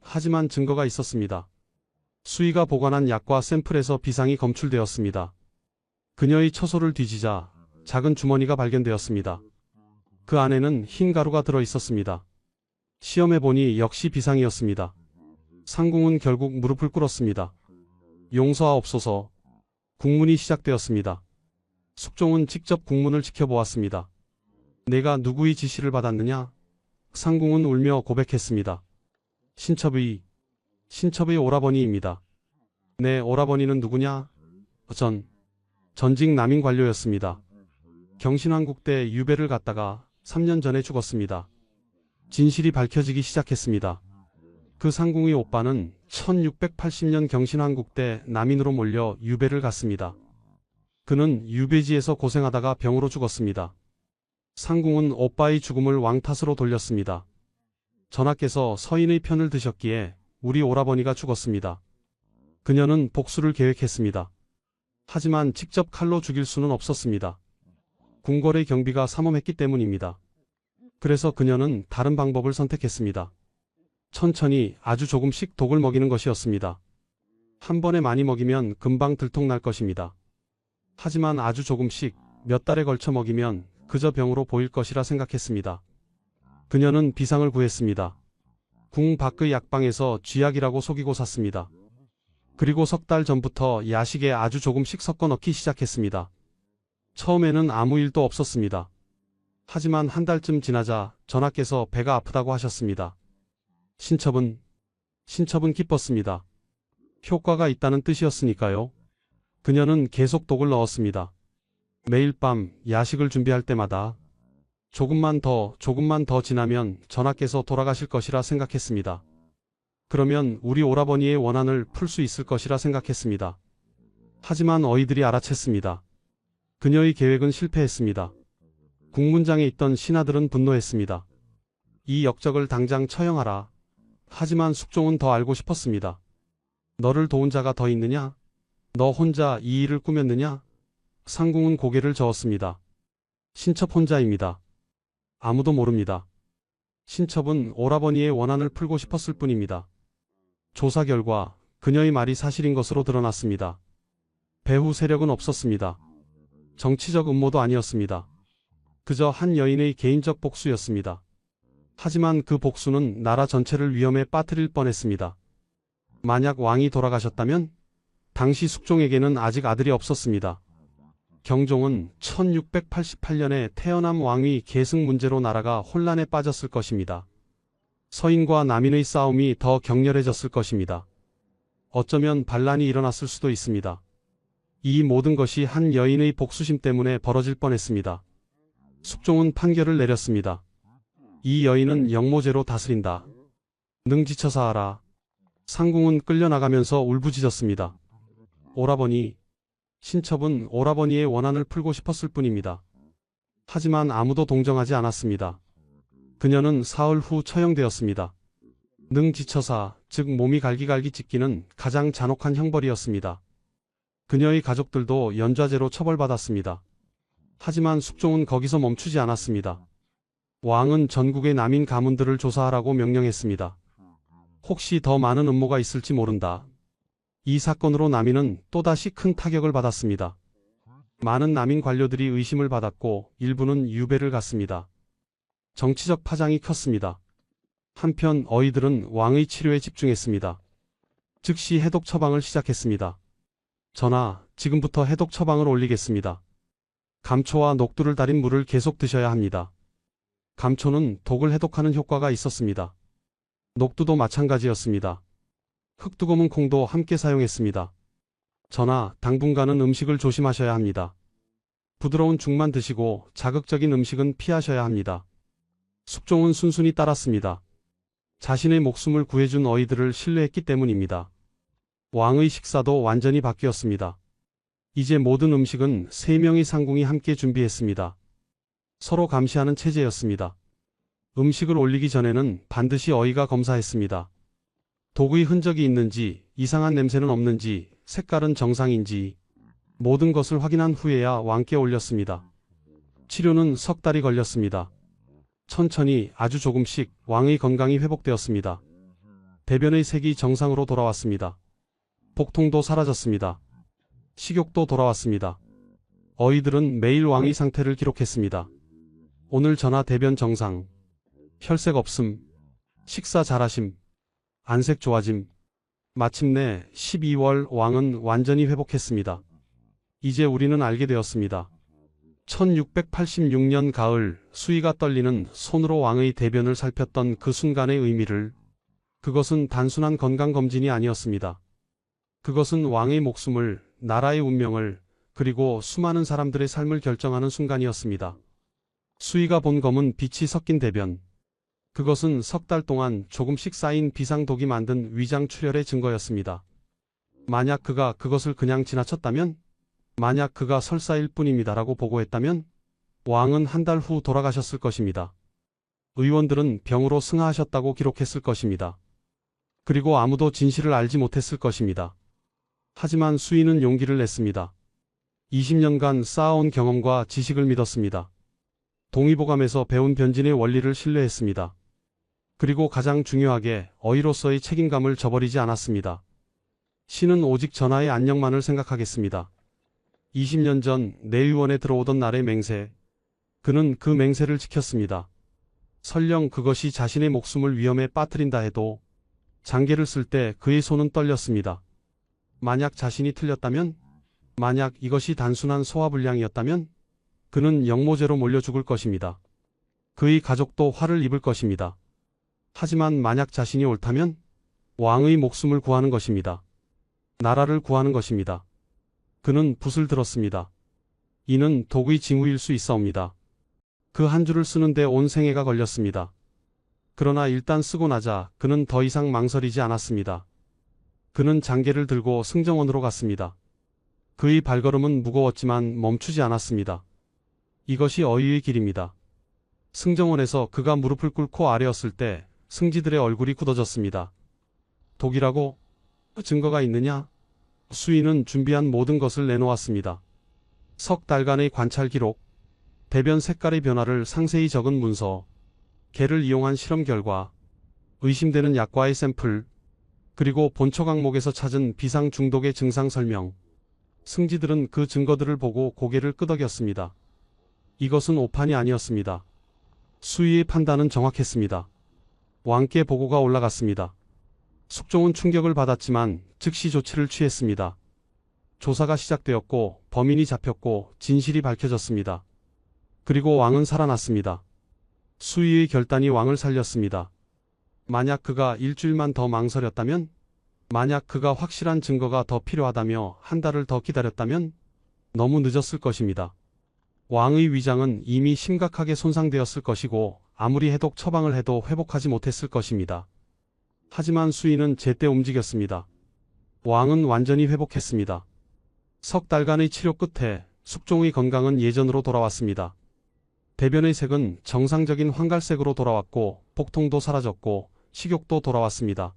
하지만 증거가 있었습니다. 수의가 보관한 약과 샘플에서 비상이 검출되었습니다. 그녀의 처소를 뒤지자 작은 주머니가 발견되었습니다. 그 안에는 흰 가루가 들어 있었습니다. 시험해보니 역시 비상이었습니다. 상궁은 결국 무릎을 꿇었습니다. 용서하옵소서. 국문이 시작되었습니다. 숙종은 직접 국문을 지켜보았습니다. 내가 누구의 지시를 받았느냐? 상궁은 울며 고백했습니다. 신첩의 오라버니입니다. 내 오라버니는 누구냐? 전직 남인 관료였습니다. 경신왕국 때 유배를 갔다가 3년 전에 죽었습니다. 진실이 밝혀지기 시작했습니다. 그 상궁의 오빠는 1680년 경신왕국 때 남인으로 몰려 유배를 갔습니다. 그는 유배지에서 고생하다가 병으로 죽었습니다. 상궁은 오빠의 죽음을 왕 탓으로 돌렸습니다. 전하께서 서인의 편을 드셨기에 우리 오라버니가 죽었습니다. 그녀는 복수를 계획했습니다. 하지만 직접 칼로 죽일 수는 없었습니다. 궁궐의 경비가 삼엄했기 때문입니다. 그래서 그녀는 다른 방법을 선택했습니다. 천천히 아주 조금씩 독을 먹이는 것이었습니다. 한 번에 많이 먹이면 금방 들통날 것입니다. 하지만 아주 조금씩 몇 달에 걸쳐 먹이면 그저 병으로 보일 것이라 생각했습니다. 그녀는 비상을 구했습니다. 궁 밖의 약방에서 쥐약이라고 속이고 샀습니다. 그리고 석 달 전부터 야식에 아주 조금씩 섞어 넣기 시작했습니다. 처음에는 아무 일도 없었습니다. 하지만 한 달쯤 지나자 전하께서 배가 아프다고 하셨습니다. 신첩은 기뻤습니다. 효과가 있다는 뜻이었으니까요. 그녀는 계속 독을 넣었습니다. 매일 밤 야식을 준비할 때마다 조금만 더 지나면 전하께서 돌아가실 것이라 생각했습니다. 그러면 우리 오라버니의 원한을 풀 수 있을 것이라 생각했습니다. 하지만 어이들이 알아챘습니다. 그녀의 계획은 실패했습니다. 국문장에 있던 신하들은 분노했습니다. 이 역적을 당장 처형하라. 하지만 숙종은 더 알고 싶었습니다. 너를 도운 자가 더 있느냐? 너 혼자 이 일을 꾸몄느냐? 상궁은 고개를 저었습니다. 신첩 혼자입니다. 아무도 모릅니다. 신첩은 오라버니의 원한을 풀고 싶었을 뿐입니다. 조사 결과 그녀의 말이 사실인 것으로 드러났습니다. 배후 세력은 없었습니다. 정치적 음모도 아니었습니다. 그저 한 여인의 개인적 복수였습니다. 하지만 그 복수는 나라 전체를 위험에 빠뜨릴 뻔했습니다. 만약 왕이 돌아가셨다면? 당시 숙종에게는 아직 아들이 없었습니다. 경종은 1688년에 태어남 왕위 계승 문제로 나라가 혼란에 빠졌을 것입니다. 서인과 남인의 싸움이 더 격렬해졌을 것입니다. 어쩌면 반란이 일어났을 수도 있습니다. 이 모든 것이 한 여인의 복수심 때문에 벌어질 뻔했습니다. 숙종은 판결을 내렸습니다. 이 여인은 영모제로 다스린다. 능지처사하라. 상궁은 끌려나가면서 울부짖었습니다. 오라버니. 신첩은 오라버니의 원한을 풀고 싶었을 뿐입니다. 하지만 아무도 동정하지 않았습니다. 그녀는 사흘 후 처형되었습니다. 능지처사, 즉 몸이 갈기갈기 찢기는 가장 잔혹한 형벌이었습니다. 그녀의 가족들도 연좌제로 처벌받았습니다. 하지만 숙종은 거기서 멈추지 않았습니다. 왕은 전국의 남인 가문들을 조사하라고 명령했습니다. 혹시 더 많은 음모가 있을지 모른다. 이 사건으로 남인은 또다시 큰 타격을 받았습니다. 많은 남인 관료들이 의심을 받았고 일부는 유배를 갔습니다. 정치적 파장이 컸습니다. 한편 어이들은 왕의 치료에 집중했습니다. 즉시 해독 처방을 시작했습니다. 전하, 지금부터 해독 처방을 올리겠습니다. 감초와 녹두를 달인 물을 계속 드셔야 합니다. 감초는 독을 해독하는 효과가 있었습니다. 녹두도 마찬가지였습니다. 흑두검은 콩도 함께 사용했습니다. 전하, 당분간은 음식을 조심하셔야 합니다. 부드러운 죽만 드시고 자극적인 음식은 피하셔야 합니다. 숙종은 순순히 따랐습니다. 자신의 목숨을 구해준 어이들을 신뢰했기 때문입니다. 왕의 식사도 완전히 바뀌었습니다. 이제 모든 음식은 3명의 상궁이 함께 준비했습니다. 서로 감시하는 체제였습니다. 음식을 올리기 전에는 반드시 어이가 검사했습니다. 독의 흔적이 있는지, 이상한 냄새는 없는지, 색깔은 정상인지 모든 것을 확인한 후에야 왕께 올렸습니다. 치료는 석 달이 걸렸습니다. 천천히 아주 조금씩 왕의 건강이 회복되었습니다. 대변의 색이 정상으로 돌아왔습니다. 복통도 사라졌습니다. 식욕도 돌아왔습니다. 어이들은 매일 왕의 상태를 기록했습니다. 오늘 전하 대변 정상, 혈색 없음, 식사 잘하심, 안색 좋아짐. 마침내 12월 왕은 완전히 회복했습니다. 이제 우리는 알게 되었습니다. 1686년 가을 수위가 떨리는 손으로 왕의 대변을 살폈던 그 순간의 의미를. 그것은 단순한 건강검진이 아니었습니다. 그것은 왕의 목숨을, 나라의 운명을, 그리고 수많은 사람들의 삶을 결정하는 순간이었습니다. 수위가 본 검은 빛이 섞인 대변. 그것은 석 달 동안 조금씩 쌓인 비상독이 만든 위장출혈의 증거였습니다. 만약 그가 그것을 그냥 지나쳤다면? 만약 그가 설사일 뿐입니다라고 보고했다면? 왕은 한 달 후 돌아가셨을 것입니다. 의원들은 병으로 승하하셨다고 기록했을 것입니다. 그리고 아무도 진실을 알지 못했을 것입니다. 하지만 수인은 용기를 냈습니다. 20년간 쌓아온 경험과 지식을 믿었습니다. 동의보감에서 배운 변진의 원리를 신뢰했습니다. 그리고 가장 중요하게 어이로서의 책임감을 저버리지 않았습니다. 신은 오직 전하의 안녕만을 생각하겠습니다. 20년 전 내의원에 들어오던 날의 맹세. 그는 그 맹세를 지켰습니다. 설령 그것이 자신의 목숨을 위험에 빠뜨린다 해도 장계를 쓸 때 그의 손은 떨렸습니다. 만약 자신이 틀렸다면? 만약 이것이 단순한 소화불량이었다면? 그는 영모제로 몰려 죽을 것입니다. 그의 가족도 화를 입을 것입니다. 하지만 만약 자신이 옳다면? 왕의 목숨을 구하는 것입니다. 나라를 구하는 것입니다. 그는 붓을 들었습니다. 이는 독의 징후일 수 있사옵니다. 그 한 줄을 쓰는데 온 생애가 걸렸습니다. 그러나 일단 쓰고 나자 그는 더 이상 망설이지 않았습니다. 그는 장계를 들고 승정원으로 갔습니다. 그의 발걸음은 무거웠지만 멈추지 않았습니다. 이것이 어이의 길입니다. 승정원에서 그가 무릎을 꿇고 아뢰었을 때 승지들의 얼굴이 굳어졌습니다. 독이라고? 증거가 있느냐? 수인은 준비한 모든 것을 내놓았습니다. 석 달간의 관찰 기록, 대변 색깔의 변화를 상세히 적은 문서, 개를 이용한 실험 결과, 의심되는 약과의 샘플, 그리고 본초 강목에서 찾은 비상 중독의 증상 설명. 승지들은 그 증거들을 보고 고개를 끄덕였습니다. 이것은 오판이 아니었습니다. 수위의 판단은 정확했습니다. 왕께 보고가 올라갔습니다. 숙종은 충격을 받았지만 즉시 조치를 취했습니다. 조사가 시작되었고 범인이 잡혔고 진실이 밝혀졌습니다. 그리고 왕은 살아났습니다. 수위의 결단이 왕을 살렸습니다. 만약 그가 일주일만 더 망설였다면? 만약 그가 확실한 증거가 더 필요하다며 한 달을 더 기다렸다면? 너무 늦었을 것입니다. 왕의 위장은 이미 심각하게 손상되었을 것이고 아무리 해독 처방을 해도 회복하지 못했을 것입니다. 하지만 수인은 제때 움직였습니다. 왕은 완전히 회복했습니다. 석 달간의 치료 끝에 숙종의 건강은 예전으로 돌아왔습니다. 대변의 색은 정상적인 황갈색으로 돌아왔고 복통도 사라졌고 식욕도 돌아왔습니다.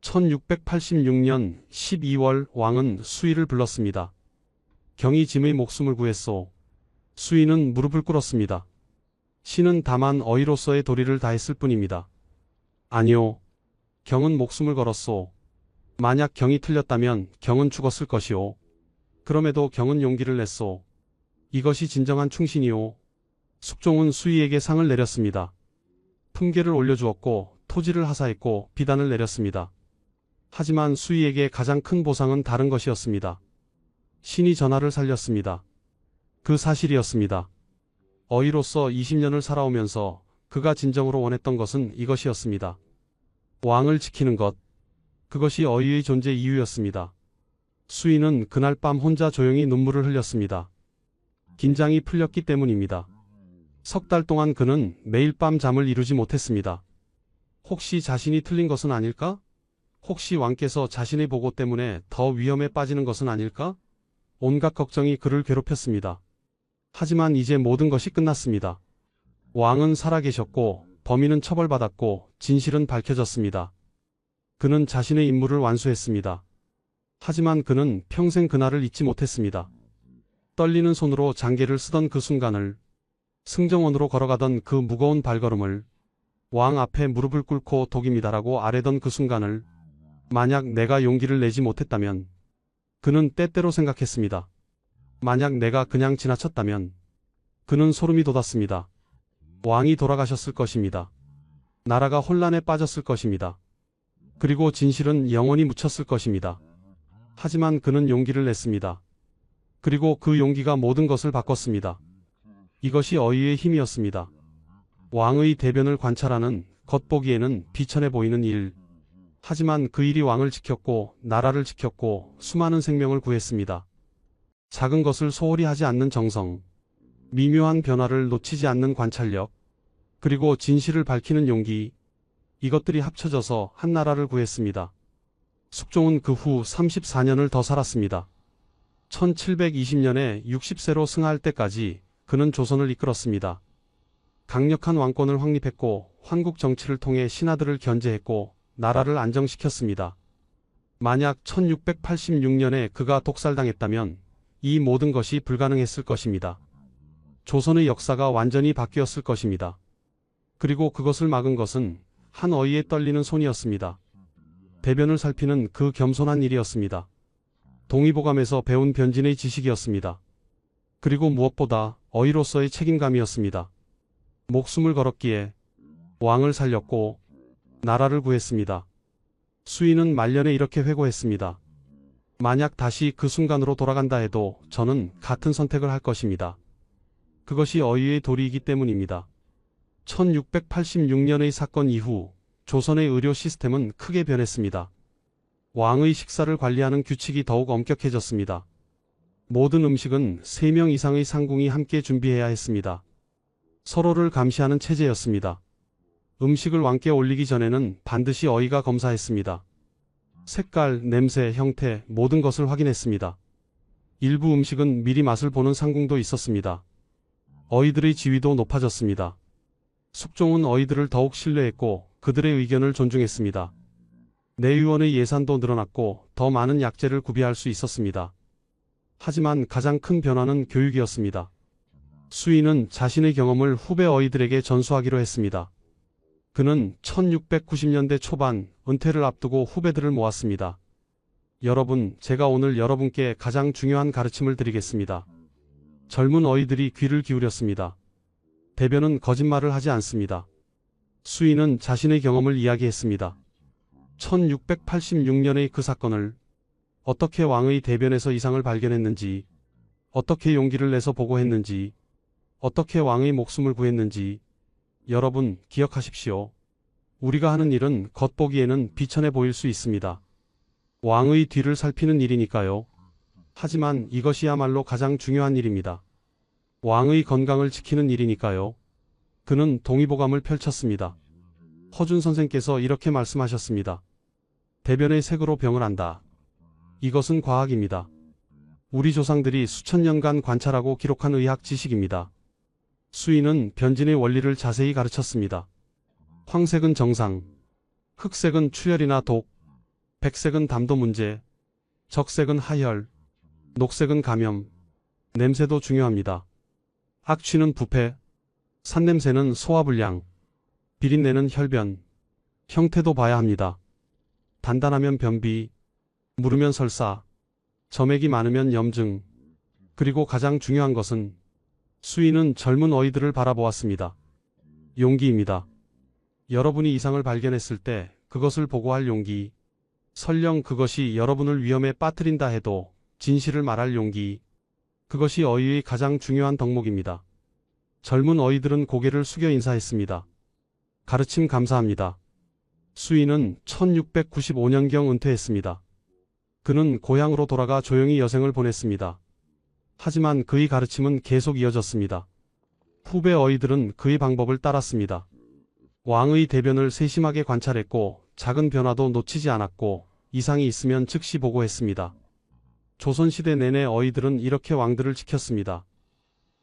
1686년 12월 왕은 수의를 불렀습니다. 경이 짐의 목숨을 구했소. 수의는 무릎을 꿇었습니다. 신은 다만 어이로서의 도리를 다했을 뿐입니다. 아니요. 경은 목숨을 걸었소. 만약 경이 틀렸다면 경은 죽었을 것이오. 그럼에도 경은 용기를 냈소. 이것이 진정한 충신이오. 숙종은 수의에게 상을 내렸습니다. 품계를 올려주었고 토지를 하사했고 비단을 내렸습니다. 하지만 수의에게 가장 큰 보상은 다른 것이었습니다. 신이 전하를 살렸습니다. 그 사실이었습니다. 어이로서 20년을 살아오면서 그가 진정으로 원했던 것은 이것이었습니다. 왕을 지키는 것. 그것이 어이의 존재 이유였습니다. 수의는 그날 밤 혼자 조용히 눈물을 흘렸습니다. 긴장이 풀렸기 때문입니다. 석 달 동안 그는 매일 밤 잠을 이루지 못했습니다. 혹시 자신이 틀린 것은 아닐까? 혹시 왕께서 자신의 보고 때문에 더 위험에 빠지는 것은 아닐까? 온갖 걱정이 그를 괴롭혔습니다. 하지만 이제 모든 것이 끝났습니다. 왕은 살아계셨고 범인은 처벌받았고 진실은 밝혀졌습니다. 그는 자신의 임무를 완수했습니다. 하지만 그는 평생 그날을 잊지 못했습니다. 떨리는 손으로 장계를 쓰던 그 순간을, 승정원으로 걸어가던 그 무거운 발걸음을, 왕 앞에 무릎을 꿇고 독입니다라고 아뢰던 그 순간을, 만약 내가 용기를 내지 못했다면, 그는 때때로 생각했습니다. 만약 내가 그냥 지나쳤다면, 그는 소름이 돋았습니다. 왕이 돌아가셨을 것입니다. 나라가 혼란에 빠졌을 것입니다. 그리고 진실은 영원히 묻혔을 것입니다. 하지만 그는 용기를 냈습니다. 그리고 그 용기가 모든 것을 바꿨습니다. 이것이 어이의 힘이었습니다. 왕의 대변을 관찰하는, 겉보기에는 비천해 보이는 일. 하지만 그 일이 왕을 지켰고 나라를 지켰고 수많은 생명을 구했습니다. 작은 것을 소홀히 하지 않는 정성, 미묘한 변화를 놓치지 않는 관찰력, 그리고 진실을 밝히는 용기, 이것들이 합쳐져서 한 나라를 구했습니다. 숙종은 그 후 34년을 더 살았습니다. 1720년에 60세로 승하할 때까지 그는 조선을 이끌었습니다. 강력한 왕권을 확립했고 환국 정치를 통해 신하들을 견제했고 나라를 안정시켰습니다. 만약 1686년에 그가 독살당했다면 이 모든 것이 불가능했을 것입니다. 조선의 역사가 완전히 바뀌었을 것입니다. 그리고 그것을 막은 것은 한 어이의 떨리는 손이었습니다. 대변을 살피는 그 겸손한 일이었습니다. 동의보감에서 배운 변진의 지식이었습니다. 그리고 무엇보다 어이로서의 책임감이었습니다. 목숨을 걸었기에 왕을 살렸고 나라를 구했습니다. 수의는 말년에 이렇게 회고했습니다. 만약 다시 그 순간으로 돌아간다 해도 저는 같은 선택을 할 것입니다. 그것이 어이의 도리이기 때문입니다. 1686년의 사건 이후 조선의 의료 시스템은 크게 변했습니다. 왕의 식사를 관리하는 규칙이 더욱 엄격해졌습니다. 모든 음식은 3명 이상의 상궁이 함께 준비해야 했습니다. 서로를 감시하는 체제였습니다. 음식을 왕께 올리기 전에는 반드시 어이가 검사했습니다. 색깔, 냄새, 형태, 모든 것을 확인했습니다. 일부 음식은 미리 맛을 보는 상궁도 있었습니다. 어이들의 지위도 높아졌습니다. 숙종은 어이들을 더욱 신뢰했고 그들의 의견을 존중했습니다. 내의원의 예산도 늘어났고 더 많은 약재를 구비할 수 있었습니다. 하지만 가장 큰 변화는 교육이었습니다. 수의는 자신의 경험을 후배 어이들에게 전수하기로 했습니다. 그는 1690년대 초반 은퇴를 앞두고 후배들을 모았습니다. 여러분, 제가 오늘 여러분께 가장 중요한 가르침을 드리겠습니다. 젊은 어이들이 귀를 기울였습니다. 대변은 거짓말을 하지 않습니다. 수의는 자신의 경험을 이야기했습니다. 1686년의 그 사건을, 어떻게 왕의 대변에서 이상을 발견했는지, 어떻게 용기를 내서 보고했는지, 어떻게 왕의 목숨을 구했는지, 여러분 기억하십시오. 우리가 하는 일은 겉보기에는 비천해 보일 수 있습니다. 왕의 뒤를 살피는 일이니까요. 하지만 이것이야말로 가장 중요한 일입니다. 왕의 건강을 지키는 일이니까요. 그는 동의보감을 펼쳤습니다. 허준 선생께서 이렇게 말씀하셨습니다. 대변의 색으로 병을 안다. 이것은 과학입니다. 우리 조상들이 수천 년간 관찰하고 기록한 의학 지식입니다. 수인은 변진의 원리를 자세히 가르쳤습니다. 황색은 정상, 흑색은 출혈이나 독, 백색은 담도 문제, 적색은 하혈, 녹색은 감염, 냄새도 중요합니다. 악취는 부패, 산냄새는 소화불량, 비린내는 혈변, 형태도 봐야 합니다. 단단하면 변비, 무르면 설사, 점액이 많으면 염증, 그리고 가장 중요한 것은 수인은 젊은 어이들을 바라보았습니다. 용기입니다. 여러분이 이상을 발견했을 때 그것을 보고할 용기, 설령 그것이 여러분을 위험에 빠뜨린다 해도 진실을 말할 용기, 그것이 어이의 가장 중요한 덕목입니다. 젊은 어이들은 고개를 숙여 인사했습니다. 가르침 감사합니다. 수인은 1695년경 은퇴했습니다. 그는 고향으로 돌아가 조용히 여생을 보냈습니다. 하지만 그의 가르침은 계속 이어졌습니다. 후배 어이들은 그의 방법을 따랐습니다. 왕의 대변을 세심하게 관찰했고 작은 변화도 놓치지 않았고 이상이 있으면 즉시 보고했습니다. 조선시대 내내 어이들은 이렇게 왕들을 지켰습니다.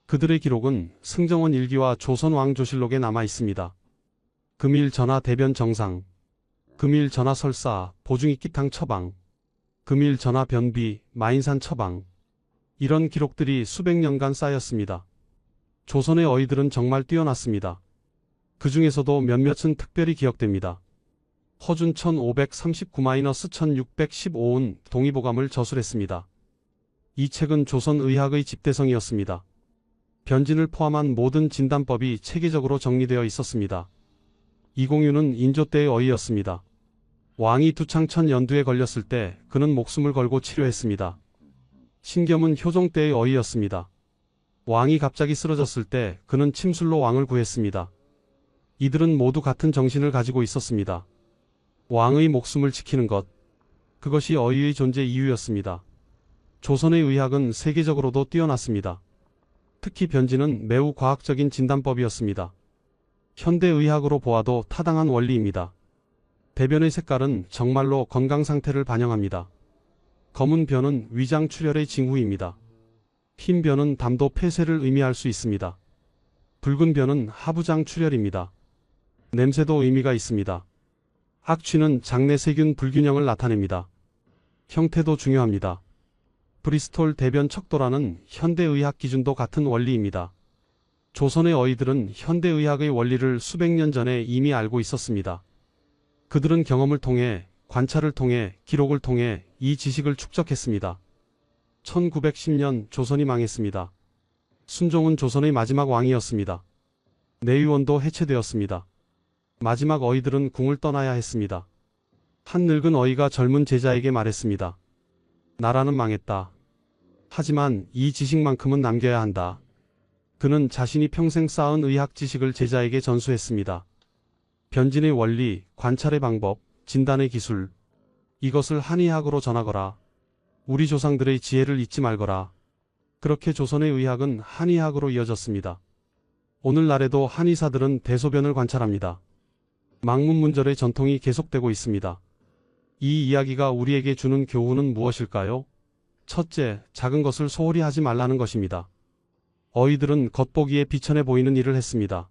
그들의 기록은 승정원 일기와 조선왕조실록에 남아 있습니다. 금일 전하 대변 정상, 금일 전하 설사, 보중익기탕 처방, 금일 전하 변비, 마인산 처방, 이런 기록들이 수백 년간 쌓였습니다. 조선의 어이들은 정말 뛰어났습니다. 그 중에서도 몇몇은 특별히 기억됩니다. 허준 1539-1615은 동의보감을 저술했습니다. 이 책은 조선의학의 집대성이었습니다. 변진을 포함한 모든 진단법이 체계적으로 정리되어 있었습니다. 이공유는 인조 때의 어이였습니다. 왕이 두창천 연두에 걸렸을 때 그는 목숨을 걸고 치료했습니다. 신겸은 효종 때의 어이였습니다. 왕이 갑자기 쓰러졌을 때 그는 침술로 왕을 구했습니다. 이들은 모두 같은 정신을 가지고 있었습니다. 왕의 목숨을 지키는 것, 그것이 어이의 존재 이유였습니다. 조선의 의학은 세계적으로도 뛰어났습니다. 특히 변진은 매우 과학적인 진단법이었습니다. 현대의학으로 보아도 타당한 원리입니다. 대변의 색깔은 정말로 건강 상태를 반영합니다. 검은 변은 위장 출혈의 징후입니다. 흰 변은 담도 폐쇄를 의미할 수 있습니다. 붉은 변은 하부장 출혈입니다. 냄새도 의미가 있습니다. 악취는 장내 세균 불균형을 나타냅니다. 형태도 중요합니다. 브리스톨 대변 척도라는 현대의학 기준도 같은 원리입니다. 조선의 어이들은 현대의학의 원리를 수백 년 전에 이미 알고 있었습니다. 그들은 경험을 통해, 관찰을 통해, 기록을 통해 이 지식을 축적했습니다. 1910년 조선이 망했습니다. 순종은 조선의 마지막 왕이었습니다. 내의원도 해체되었습니다. 마지막 어이들은 궁을 떠나야 했습니다. 한 늙은 어이가 젊은 제자에게 말했습니다. 나라는 망했다. 하지만 이 지식만큼은 남겨야 한다. 그는 자신이 평생 쌓은 의학 지식을 제자에게 전수했습니다. 변진의 원리, 관찰의 방법, 진단의 기술, 이것을 한의학으로 전하거라. 우리 조상들의 지혜를 잊지 말거라. 그렇게 조선의 의학은 한의학으로 이어졌습니다. 오늘날에도 한의사들은 대소변을 관찰합니다. 망문문절의 전통이 계속되고 있습니다. 이 이야기가 우리에게 주는 교훈은 무엇일까요? 첫째, 작은 것을 소홀히 하지 말라는 것입니다. 어이들은 겉보기에 비천해 보이는 일을 했습니다.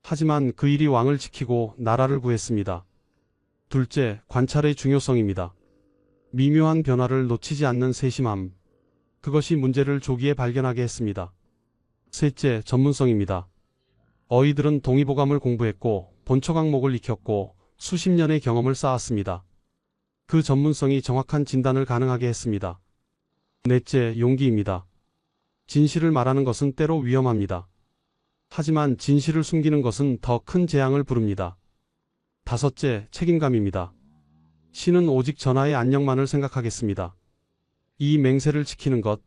하지만 그 일이 왕을 지키고 나라를 구했습니다. 둘째, 관찰의 중요성입니다. 미묘한 변화를 놓치지 않는 세심함. 그것이 문제를 조기에 발견하게 했습니다. 셋째, 전문성입니다. 어이들은 동의보감을 공부했고 본초 강목을 익혔고 수십 년의 경험을 쌓았습니다. 그 전문성이 정확한 진단을 가능하게 했습니다. 넷째, 용기입니다. 진실을 말하는 것은 때로 위험합니다. 하지만 진실을 숨기는 것은 더 큰 재앙을 부릅니다. 다섯째, 책임감입니다. 신은 오직 전하의 안녕만을 생각하겠습니다. 이 맹세를 지키는 것,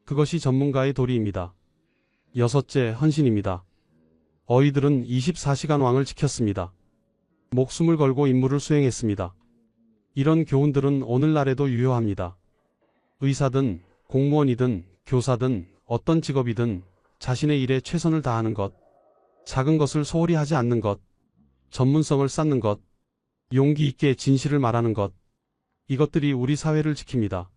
그것이 전문가의 도리입니다. 여섯째, 헌신입니다. 어이들은 24시간 왕을 지켰습니다. 목숨을 걸고 임무를 수행했습니다. 이런 교훈들은 오늘날에도 유효합니다. 의사든 공무원이든 교사든 어떤 직업이든 자신의 일에 최선을 다하는 것, 작은 것을 소홀히 하지 않는 것, 전문성을 쌓는 것, 용기 있게 진실을 말하는 것, 이것들이 우리 사회를 지킵니다.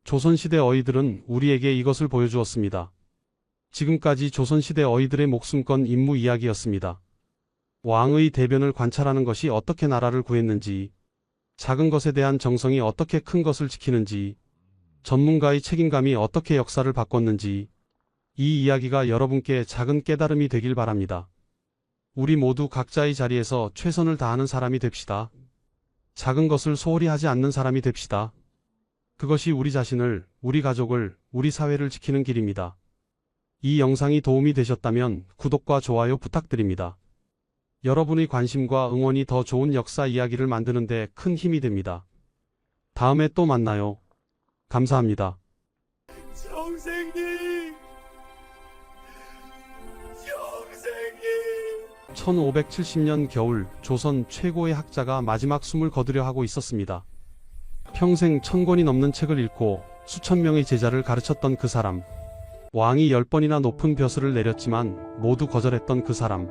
조선시대 어이들은 우리에게 이것을 보여주었습니다. 지금까지 조선시대 어이들의 목숨 건 임무 이야기였습니다. 왕의 대변을 관찰하는 것이 어떻게 나라를 구했는지, 작은 것에 대한 정성이 어떻게 큰 것을 지키는지, 전문가의 책임감이 어떻게 역사를 바꿨는지, 이 이야기가 여러분께 작은 깨달음이 되길 바랍니다. 우리 모두 각자의 자리에서 최선을 다하는 사람이 됩시다. 작은 것을 소홀히 하지 않는 사람이 됩시다. 그것이 우리 자신을, 우리 가족을, 우리 사회를 지키는 길입니다. 이 영상이 도움이 되셨다면 구독과 좋아요 부탁드립니다. 여러분의 관심과 응원이 더 좋은 역사 이야기를 만드는 데 큰 힘이 됩니다. 다음에 또 만나요. 감사합니다. 선생님! 1570년 겨울 조선 최고의 학자가 마지막 숨을 거두려 하고 있었습니다. 평생 1000권이 넘는 책을 읽고 수천 명의 제자를 가르쳤던 그 사람. 왕이 10번이나 높은 벼슬을 내렸지만 모두 거절했던 그 사람.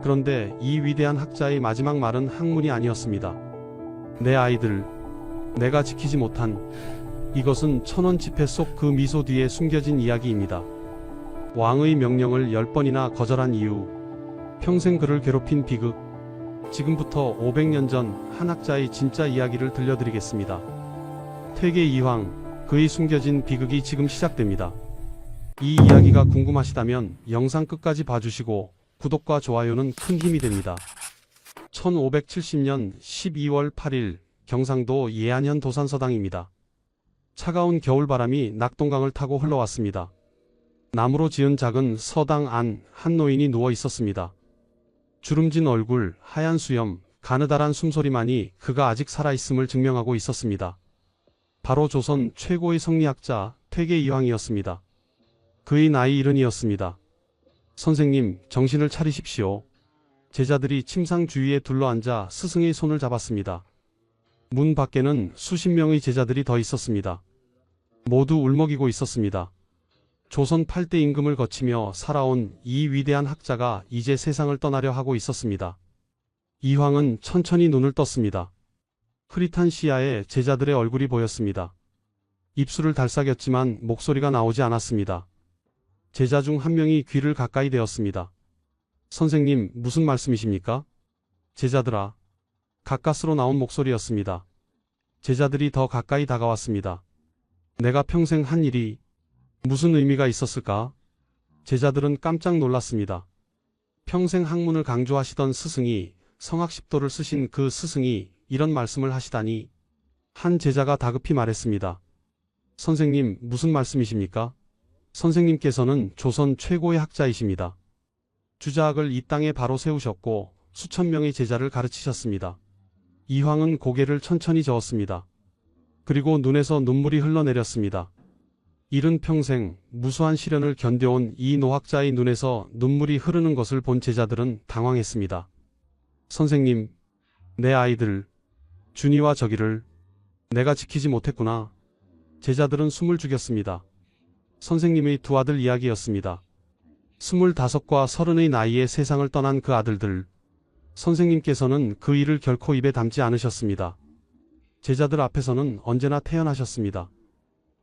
그런데 이 위대한 학자의 마지막 말은 학문이 아니었습니다. 내 아이들, 내가 지키지 못한, 이것은 1000원 지폐 속 그 미소 뒤에 숨겨진 이야기입니다. 왕의 명령을 10번이나 거절한 이유, 평생 그를 괴롭힌 비극. 지금부터 500년 전 한 학자의 진짜 이야기를 들려드리겠습니다. 퇴계 이황, 그의 숨겨진 비극이 지금 시작됩니다. 이 이야기가 궁금하시다면 영상 끝까지 봐주시고 구독과 좋아요는 큰 힘이 됩니다. 1570년 12월 8일 경상도 예안현 도산서당입니다. 차가운 겨울바람이 낙동강을 타고 흘러왔습니다. 나무로 지은 작은 서당 안 한 노인이 누워 있었습니다. 주름진 얼굴, 하얀 수염, 가느다란 숨소리만이 그가 아직 살아있음을 증명하고 있었습니다. 바로 조선 최고의 성리학자 퇴계 이황이었습니다. 그의 나이 70이었습니다. 선생님, 정신을 차리십시오. 제자들이 침상 주위에 둘러앉아 스승의 손을 잡았습니다. 문 밖에는 수십 명의 제자들이 더 있었습니다. 모두 울먹이고 있었습니다. 조선 8대 임금을 거치며 살아온 이 위대한 학자가 이제 세상을 떠나려 하고 있었습니다. 이황은 천천히 눈을 떴습니다. 흐릿한 시야에 제자들의 얼굴이 보였습니다. 입술을 달싹였지만 목소리가 나오지 않았습니다. 제자 중 한 명이 귀를 가까이 대었습니다. 선생님, 무슨 말씀이십니까? 제자들아. 가까스로 나온 목소리였습니다. 제자들이 더 가까이 다가왔습니다. 내가 평생 한 일이 무슨 의미가 있었을까? 제자들은 깜짝 놀랐습니다. 평생 학문을 강조하시던 스승이, 성학십도를 쓰신 그 스승이 이런 말씀을 하시다니. 한 제자가 다급히 말했습니다. 선생님, 무슨 말씀이십니까? 선생님께서는 조선 최고의 학자이십니다. 주자학을 이 땅에 바로 세우셨고 수천 명의 제자를 가르치셨습니다. 이황은 고개를 천천히 저었습니다. 그리고 눈에서 눈물이 흘러내렸습니다. 이른 평생 무수한 시련을 견뎌온 이 노학자의 눈에서 눈물이 흐르는 것을 본 제자들은 당황했습니다. 선생님, 내 아이들, 준이와 저기를 내가 지키지 못했구나. 제자들은 숨을 죽였습니다. 선생님의 두 아들 이야기였습니다. 25과 30의 나이에 세상을 떠난 그 아들들. 선생님께서는 그 일을 결코 입에 담지 않으셨습니다. 제자들 앞에서는 언제나 태연하셨습니다.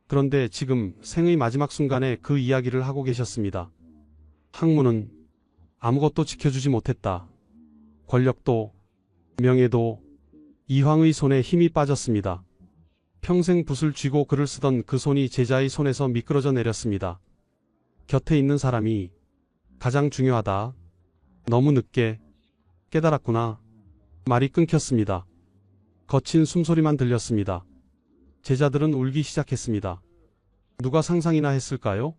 그런데 지금 생의 마지막 순간에 그 이야기를 하고 계셨습니다. 학문은 아무것도 지켜주지 못했다. 권력도, 명예도, 이황의 손에 힘이 빠졌습니다. 평생 붓을 쥐고 글을 쓰던 그 손이 제자의 손에서 미끄러져 내렸습니다. 곁에 있는 사람이 가장 중요하다. 너무 늦게 깨달았구나. 말이 끊겼습니다. 거친 숨소리만 들렸습니다. 제자들은 울기 시작했습니다. 누가 상상이나 했을까요?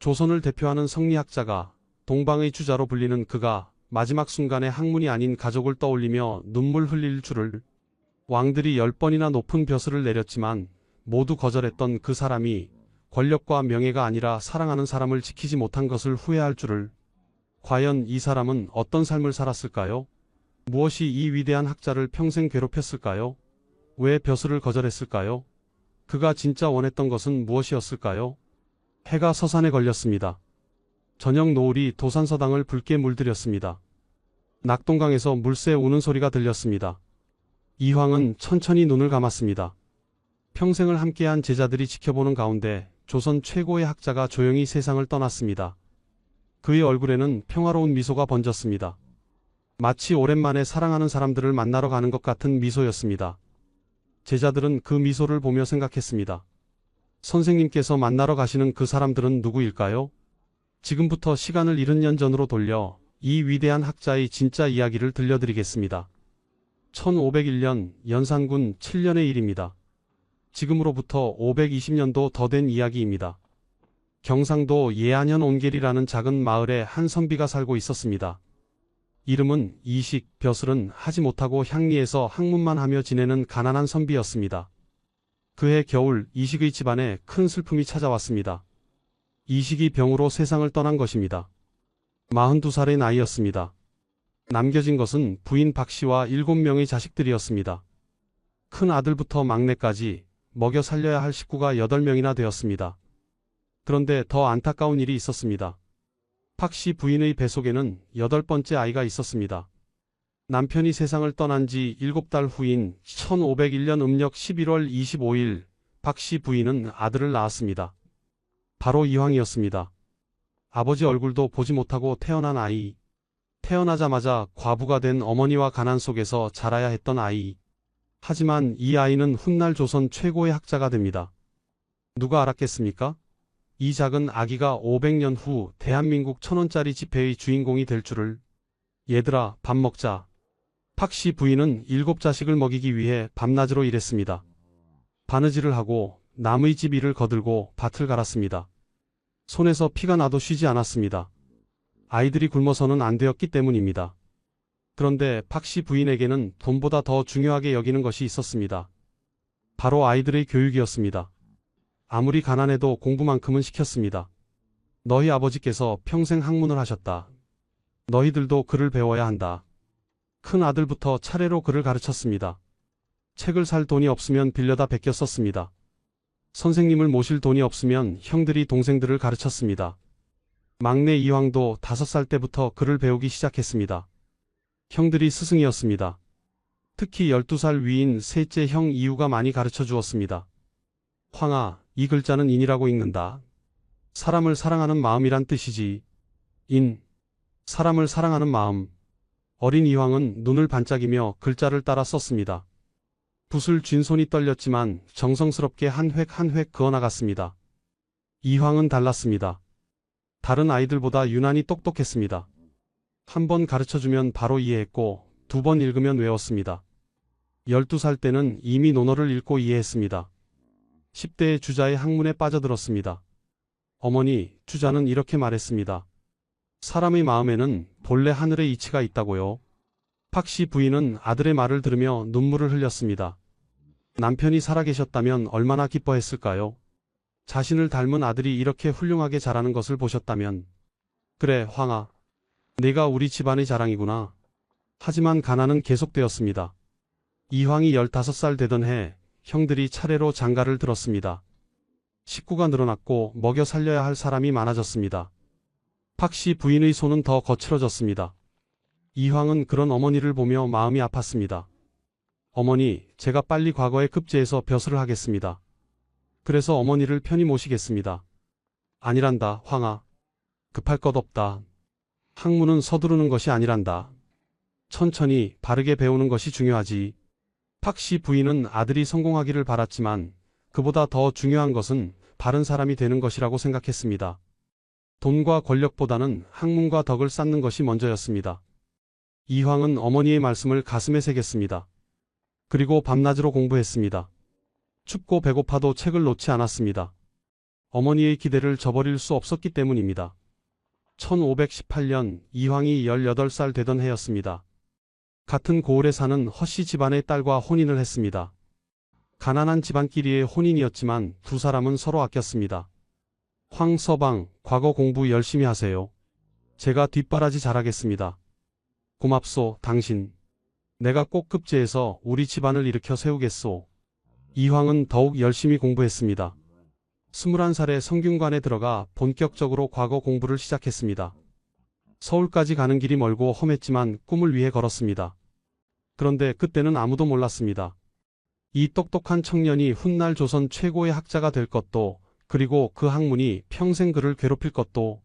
조선을 대표하는 성리학자가, 동방의 주자로 불리는 그가 마지막 순간에 학문이 아닌 가족을 떠올리며 눈물 흘릴 줄을. 왕들이 10번이나 높은 벼슬을 내렸지만 모두 거절했던 그 사람이 권력과 명예가 아니라 사랑하는 사람을 지키지 못한 것을 후회할 줄을. 과연 이 사람은 어떤 삶을 살았을까요? 무엇이 이 위대한 학자를 평생 괴롭혔을까요? 왜 벼슬을 거절했을까요? 그가 진짜 원했던 것은 무엇이었을까요? 해가 서산에 걸렸습니다. 저녁 노을이 도산서당을 붉게 물들였습니다. 낙동강에서 물새 우는 소리가 들렸습니다. 이황은 천천히 눈을 감았습니다. 평생을 함께한 제자들이 지켜보는 가운데 조선 최고의 학자가 조용히 세상을 떠났습니다. 그의 얼굴에는 평화로운 미소가 번졌습니다. 마치 오랜만에 사랑하는 사람들을 만나러 가는 것 같은 미소였습니다. 제자들은 그 미소를 보며 생각했습니다. 선생님께서 만나러 가시는 그 사람들은 누구일까요? 지금부터 시간을 70년 전으로 돌려 이 위대한 학자의 진짜 이야기를 들려드리겠습니다. 1501년 연산군 7년의 일입니다. 지금으로부터 520년도 더 된 이야기입니다. 경상도 예안현 온겔이라는 작은 마을에 한 선비가 살고 있었습니다. 이름은 이식, 벼슬은 하지 못하고 향리에서 학문만 하며 지내는 가난한 선비였습니다. 그해 겨울 이식의 집안에 큰 슬픔이 찾아왔습니다. 이식이 병으로 세상을 떠난 것입니다. 42살의 나이였습니다. 남겨진 것은 부인 박씨와 7명의 자식들이었습니다. 큰 아들부터 막내까지 먹여 살려야 할 식구가 8명이나 되었습니다. 그런데 더 안타까운 일이 있었습니다. 박씨 부인의 뱃속에는 8번째 아이가 있었습니다. 남편이 세상을 떠난 지 7달 후인 1501년 음력 11월 25일 박씨 부인은 아들을 낳았습니다. 바로 이황이었습니다. 아버지 얼굴도 보지 못하고 태어난 아이. 태어나자마자 과부가 된 어머니와 가난 속에서 자라야 했던 아이. 하지만 이 아이는 훗날 조선 최고의 학자가 됩니다. 누가 알았겠습니까? 이 작은 아기가 500년 후 대한민국 1000원짜리 지폐의 주인공이 될 줄을. 얘들아, 밥 먹자. 박씨 부인은 7자식을 먹이기 위해 밤낮으로 일했습니다. 바느질을 하고 남의 집 일을 거들고 밭을 갈았습니다. 손에서 피가 나도 쉬지 않았습니다. 아이들이 굶어서는 안 되었기 때문입니다. 그런데 박씨 부인에게는 돈보다 더 중요하게 여기는 것이 있었습니다. 바로 아이들의 교육이었습니다. 아무리 가난해도 공부만큼은 시켰습니다. 너희 아버지께서 평생 학문을 하셨다. 너희들도 글을 배워야 한다. 큰 아들부터 차례로 글을 가르쳤습니다. 책을 살 돈이 없으면 빌려다 베껴 썼습니다. 선생님을 모실 돈이 없으면 형들이 동생들을 가르쳤습니다. 막내 이황도 5살 때부터 글을 배우기 시작했습니다. 형들이 스승이었습니다. 특히 12살 위인 셋째 형 이유가 많이 가르쳐 주었습니다. 황아, 이 글자는 인이라고 읽는다. 사람을 사랑하는 마음이란 뜻이지. 인, 사람을 사랑하는 마음. 어린 이황은 눈을 반짝이며 글자를 따라 썼습니다. 붓을 쥔 손이 떨렸지만 정성스럽게 한 획 한 획 그어나갔습니다. 이황은 달랐습니다. 다른 아이들보다 유난히 똑똑했습니다. 한 번 가르쳐주면 바로 이해했고 2번 읽으면 외웠습니다. 12살 때는 이미 논어를 읽고 이해했습니다. 10대의 주자의 학문에 빠져들었습니다. 어머니, 주자는 이렇게 말했습니다. 사람의 마음에는 본래 하늘의 이치가 있다고요. 박씨 부인은 아들의 말을 들으며 눈물을 흘렸습니다. 남편이 살아계셨다면 얼마나 기뻐했을까요? 자신을 닮은 아들이 이렇게 훌륭하게 자라는 것을 보셨다면. 그래, 황아. 네가 우리 집안의 자랑이구나. 하지만 가난은 계속되었습니다. 이황이 15살 되던 해 형들이 차례로 장가를 들었습니다. 식구가 늘어났고 먹여 살려야 할 사람이 많아졌습니다. 박씨 부인의 손은 더 거칠어졌습니다. 이황은 그런 어머니를 보며 마음이 아팠습니다. 어머니, 제가 빨리 과거에 급제해서 벼슬을 하겠습니다. 그래서 어머니를 편히 모시겠습니다. 아니란다, 황아. 급할 것 없다. 학문은 서두르는 것이 아니란다. 천천히 바르게 배우는 것이 중요하지. 박씨 부인은 아들이 성공하기를 바랐지만 그보다 더 중요한 것은 바른 사람이 되는 것이라고 생각했습니다. 돈과 권력보다는 학문과 덕을 쌓는 것이 먼저였습니다. 이황은 어머니의 말씀을 가슴에 새겼습니다. 그리고 밤낮으로 공부했습니다. 춥고 배고파도 책을 놓지 않았습니다. 어머니의 기대를 저버릴 수 없었기 때문입니다. 1518년 이황이 18살 되던 해였습니다. 같은 고을에 사는 허씨 집안의 딸과 혼인을 했습니다. 가난한 집안끼리의 혼인이었지만 두 사람은 서로 아꼈습니다. 황서방, 과거 공부 열심히 하세요. 제가 뒷바라지 잘하겠습니다. 고맙소, 당신. 내가 꼭 급제해서 우리 집안을 일으켜 세우겠소. 이황은 더욱 열심히 공부했습니다. 21살에 성균관에 들어가 본격적으로 과거 공부를 시작했습니다. 서울까지 가는 길이 멀고 험했지만 꿈을 위해 걸었습니다. 그런데 그때는 아무도 몰랐습니다. 이 똑똑한 청년이 훗날 조선 최고의 학자가 될 것도 그리고 그 학문이 평생 그를 괴롭힐 것도,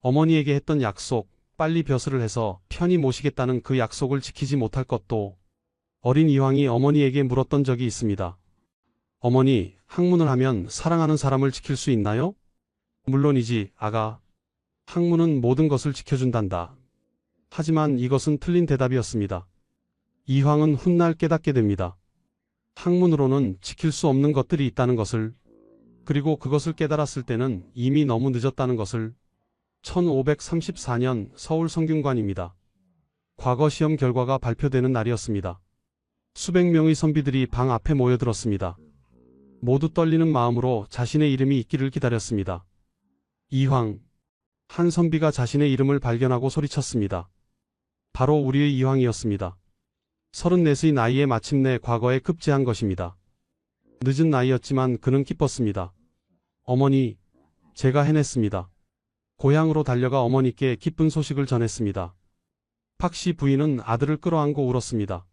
어머니에게 했던 약속, 빨리 벼슬을 해서 편히 모시겠다는 그 약속을 지키지 못할 것도, 어린 이황이 어머니에게 물었던 적이 있습니다. 어머니, 학문을 하면 사랑하는 사람을 지킬 수 있나요? 물론이지, 아가. 학문은 모든 것을 지켜준단다. 하지만 이것은 틀린 대답이었습니다. 이황은 훗날 깨닫게 됩니다. 학문으로는 지킬 수 없는 것들이 있다는 것을, 그리고 그것을 깨달았을 때는 이미 너무 늦었다는 것을. 1534년 서울 성균관입니다. 과거 시험 결과가 발표되는 날이었습니다. 수백 명의 선비들이 방 앞에 모여들었습니다. 모두 떨리는 마음으로 자신의 이름이 있기를 기다렸습니다. 이황. 한 선비가 자신의 이름을 발견하고 소리쳤습니다. 바로 우리의 이황이었습니다. 34의 나이에 마침내 과거에 급제한 것입니다. 늦은 나이였지만 그는 기뻤습니다. 어머니, 제가 해냈습니다. 고향으로 달려가 어머니께 기쁜 소식을 전했습니다. 팍씨 부인은 아들을 끌어안고 울었습니다.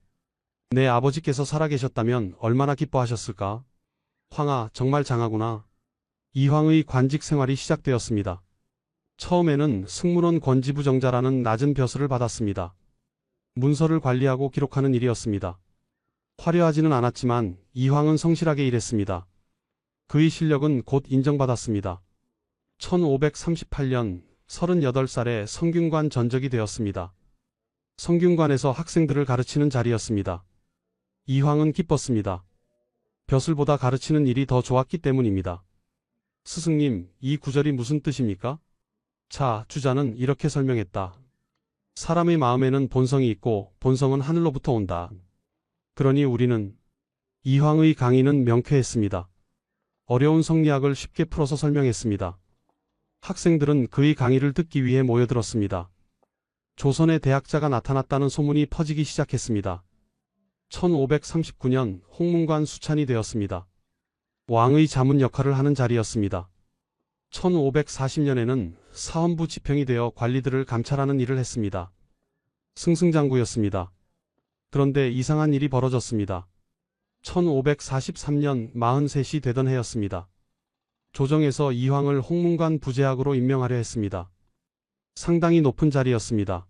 내 아버지께서 살아계셨다면 얼마나 기뻐하셨을까? 황아, 정말 장하구나. 이황의 관직 생활이 시작되었습니다. 처음에는 승문원 권지부정자라는 낮은 벼슬을 받았습니다. 문서를 관리하고 기록하는 일이었습니다. 화려하지는 않았지만 이황은 성실하게 일했습니다. 그의 실력은 곧 인정받았습니다. 1538년 38살에 성균관 전적이 되었습니다. 성균관에서 학생들을 가르치는 자리였습니다. 이황은 기뻤습니다. 벼슬보다 가르치는 일이 더 좋았기 때문입니다. 스승님, 이 구절이 무슨 뜻입니까? 자, 주자는 이렇게 설명했다. 사람의 마음에는 본성이 있고 본성은 하늘로부터 온다. 그러니 우리는. 이황의 강의는 명쾌했습니다. 어려운 성리학을 쉽게 풀어서 설명했습니다. 학생들은 그의 강의를 듣기 위해 모여들었습니다. 조선의 대학자가 나타났다는 소문이 퍼지기 시작했습니다. 1539년 홍문관 수찬이 되었습니다. 왕의 자문 역할을 하는 자리였습니다. 1540년에는 사헌부 지평이 되어 관리들을 감찰하는 일을 했습니다. 승승장구였습니다. 그런데 이상한 일이 벌어졌습니다. 1543년 43이 되던 해였습니다. 조정에서 이황을 홍문관 부제학으로 임명하려 했습니다. 상당히 높은 자리였습니다.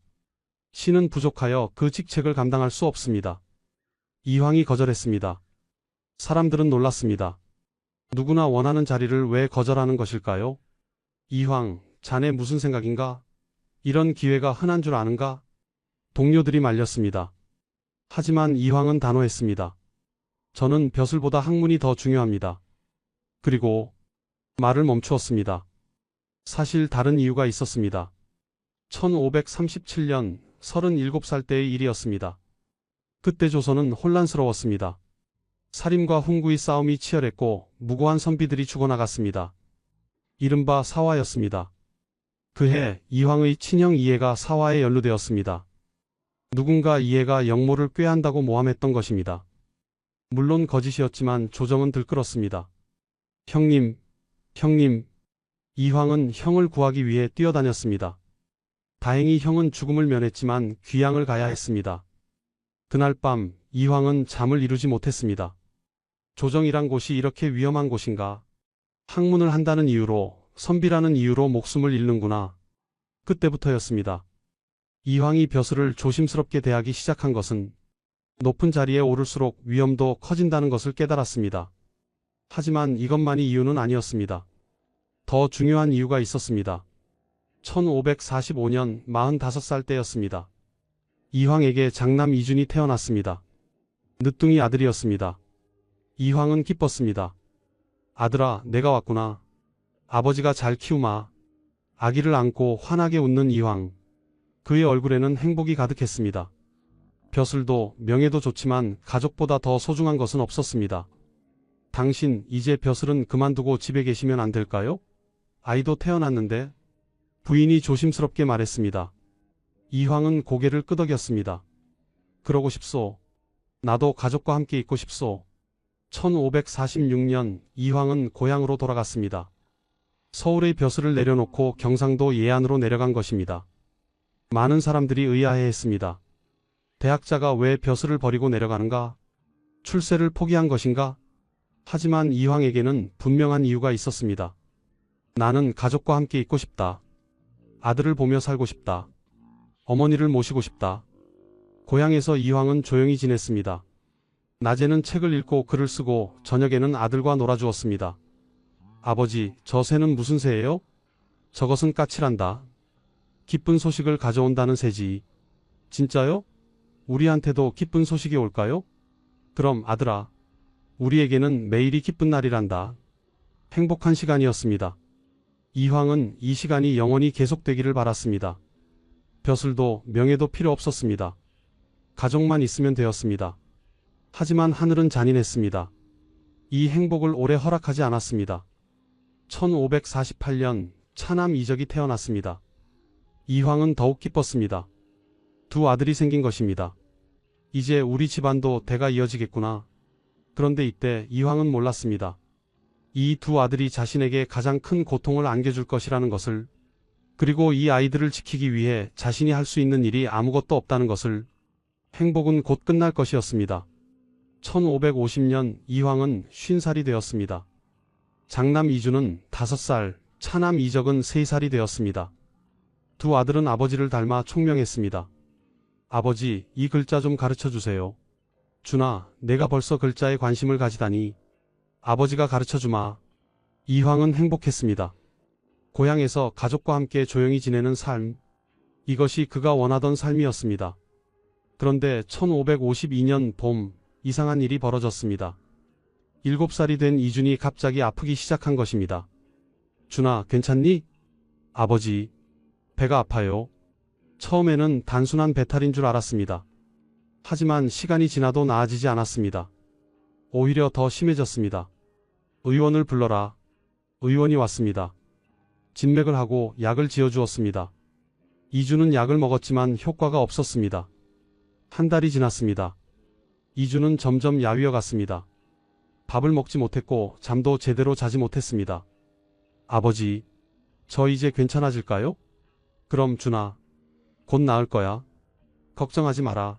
신은 부족하여 그 직책을 감당할 수 없습니다. 이황이 거절했습니다. 사람들은 놀랐습니다. 누구나 원하는 자리를 왜 거절하는 것일까요? 이황, 자네 무슨 생각인가? 이런 기회가 흔한 줄 아는가? 동료들이 말렸습니다. 하지만 이황은 단호했습니다. 저는 벼슬보다 학문이 더 중요합니다. 그리고 말을 멈추었습니다. 사실 다른 이유가 있었습니다. 1537년 37살 때의 일이었습니다. 그때 조선은 혼란스러웠습니다. 살인과 훈구의 싸움이 치열했고 무고한 선비들이 죽어나갔습니다. 이른바 사화였습니다. 그해 이황의 친형 이해가 사화에 연루되었습니다. 누군가 이해가 영모를 꾀한다고 모함했던 것입니다. 물론 거짓이었지만 조정은 들끓었습니다. 형님, 형님. 이황은 형을 구하기 위해 뛰어다녔습니다. 다행히 형은 죽음을 면했지만 귀양을 가야 했습니다. 그날 밤 이황은 잠을 이루지 못했습니다. 조정이란 곳이 이렇게 위험한 곳인가? 학문을 한다는 이유로, 선비라는 이유로 목숨을 잃는구나. 그때부터였습니다. 이황이 벼슬을 조심스럽게 대하기 시작한 것은 높은 자리에 오를수록 위험도 커진다는 것을 깨달았습니다. 하지만 이것만이 이유는 아니었습니다. 더 중요한 이유가 있었습니다. 1545년 45살 때였습니다. 이황에게 장남 이준이 태어났습니다. 늦둥이 아들이었습니다. 이황은 기뻤습니다. 아들아, 내가 왔구나. 아버지가 잘 키우마. 아기를 안고 환하게 웃는 이황. 그의 얼굴에는 행복이 가득했습니다. 벼슬도 명예도 좋지만 가족보다 더 소중한 것은 없었습니다. 당신 이제 벼슬은 그만두고 집에 계시면 안 될까요? 아이도 태어났는데. 부인이 조심스럽게 말했습니다. 이황은 고개를 끄덕였습니다. 그러고 싶소. 나도 가족과 함께 있고 싶소. 1546년 이황은 고향으로 돌아갔습니다. 서울의 벼슬을 내려놓고 경상도 예안으로 내려간 것입니다. 많은 사람들이 의아해했습니다. 대학자가 왜 벼슬을 버리고 내려가는가? 출세를 포기한 것인가? 하지만 이황에게는 분명한 이유가 있었습니다. 나는 가족과 함께 있고 싶다. 아들을 보며 살고 싶다. 어머니를 모시고 싶다. 고향에서 이황은 조용히 지냈습니다. 낮에는 책을 읽고 글을 쓰고 저녁에는 아들과 놀아주었습니다. 아버지, 저 새는 무슨 새예요? 저것은 까칠한다. 기쁜 소식을 가져온다는 새지. 진짜요? 우리한테도 기쁜 소식이 올까요? 그럼 아들아, 우리에게는 매일이 기쁜 날이란다. 행복한 시간이었습니다. 이황은 이 시간이 영원히 계속되기를 바랐습니다. 벼슬도 명예도 필요 없었습니다. 가족만 있으면 되었습니다. 하지만 하늘은 잔인했습니다. 이 행복을 오래 허락하지 않았습니다. 1548년 차남 이적이 태어났습니다. 이황은 더욱 기뻤습니다. 두 아들이 생긴 것입니다. 이제 우리 집안도 대가 이어지겠구나. 그런데 이때 이황은 몰랐습니다. 이 두 아들이 자신에게 가장 큰 고통을 안겨줄 것이라는 것을, 그리고 이 아이들을 지키기 위해 자신이 할 수 있는 일이 아무것도 없다는 것을. 행복은 곧 끝날 것이었습니다. 1550년 이황은 50살이 되었습니다. 장남 이주는 5살, 차남 이적은 3살이 되었습니다. 두 아들은 아버지를 닮아 총명했습니다. 아버지, 이 글자 좀 가르쳐 주세요. 준아, 내가 벌써 글자에 관심을 가지다니. 아버지가 가르쳐 주마. 이황은 행복했습니다. 고향에서 가족과 함께 조용히 지내는 삶. 이것이 그가 원하던 삶이었습니다. 그런데 1552년 봄, 이상한 일이 벌어졌습니다. 7살이 된 이준이 갑자기 아프기 시작한 것입니다. 준아, 괜찮니? 아버지, 배가 아파요. 처음에는 단순한 배탈인 줄 알았습니다. 하지만 시간이 지나도 나아지지 않았습니다. 오히려 더 심해졌습니다. 의원을 불러라. 의원이 왔습니다. 진맥을 하고 약을 지어주었습니다. 이주는 약을 먹었지만 효과가 없었습니다. 한 달이 지났습니다. 이주는 점점 야위어 갔습니다. 밥을 먹지 못했고 잠도 제대로 자지 못했습니다. 아버지, 저 이제 괜찮아질까요? 그럼 준아, 곧 나을 거야. 걱정하지 마라.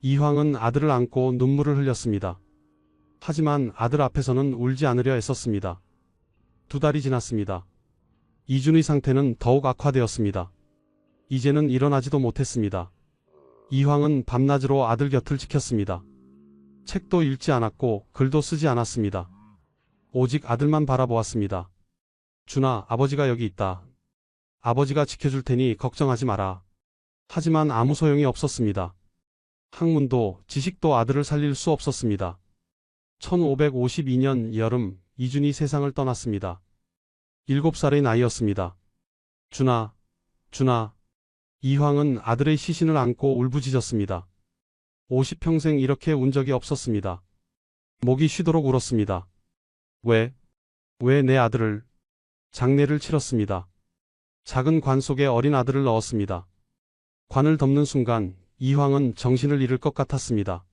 이황은 아들을 안고 눈물을 흘렸습니다. 하지만 아들 앞에서는 울지 않으려 애썼습니다. 2달이 지났습니다. 이준의 상태는 더욱 악화되었습니다. 이제는 일어나지도 못했습니다. 이황은 밤낮으로 아들 곁을 지켰습니다. 책도 읽지 않았고 글도 쓰지 않았습니다. 오직 아들만 바라보았습니다. 준아, 아버지가 여기 있다. 아버지가 지켜줄 테니 걱정하지 마라. 하지만 아무 소용이 없었습니다. 학문도 지식도 아들을 살릴 수 없었습니다. 1552년 여름, 이준이 세상을 떠났습니다. 7살의 나이였습니다. 준아, 준아. 이황은 아들의 시신을 안고 울부짖었습니다. 50평생 이렇게 운 적이 없었습니다. 목이 쉬도록 울었습니다. 왜 내 아들을? 장례를 치렀습니다. 작은 관 속에 어린 아들을 넣었습니다. 관을 덮는 순간 이황은 정신을 잃을 것 같았습니다.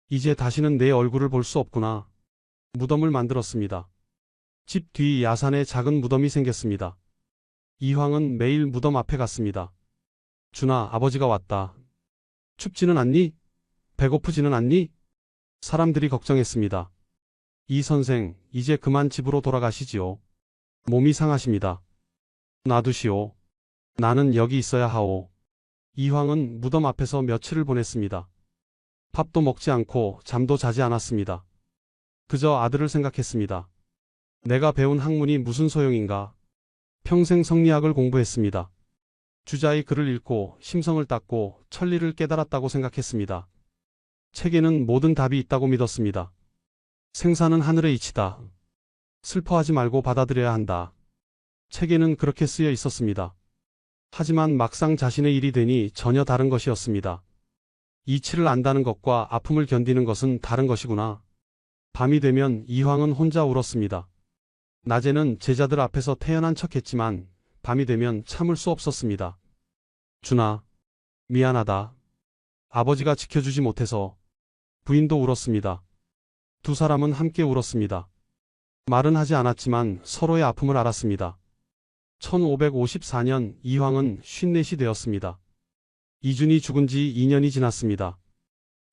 이제 다시는 내 얼굴을 볼 수 없구나. 무덤을 만들었습니다. 집 뒤 야산에 작은 무덤이 생겼습니다. 이황은 매일 무덤 앞에 갔습니다. 준아, 아버지가 왔다. 춥지는 않니? 배고프지는 않니? 사람들이 걱정했습니다. 이 선생, 이제 그만 집으로 돌아가시지요. 몸이 상하십니다. 놔두시오. 나는 여기 있어야 하오. 이황은 무덤 앞에서 며칠을 보냈습니다. 밥도 먹지 않고 잠도 자지 않았습니다. 그저 아들을 생각했습니다. 내가 배운 학문이 무슨 소용인가? 평생 성리학을 공부했습니다. 주자의 글을 읽고 심성을 닦고 천리를 깨달았다고 생각했습니다. 책에는 모든 답이 있다고 믿었습니다. 생사는 하늘의 이치다. 슬퍼하지 말고 받아들여야 한다. 책에는 그렇게 쓰여 있었습니다. 하지만 막상 자신의 일이 되니 전혀 다른 것이었습니다. 이치를 안다는 것과 아픔을 견디는 것은 다른 것이구나. 밤이 되면 이황은 혼자 울었습니다. 낮에는 제자들 앞에서 태연한 척했지만 밤이 되면 참을 수 없었습니다. 준아, 미안하다. 아버지가 지켜주지 못해서. 부인도 울었습니다. 두 사람은 함께 울었습니다. 말은 하지 않았지만 서로의 아픔을 알았습니다. 1554년 이황은 54이 되었습니다. 이준이 죽은 지 2년이 지났습니다.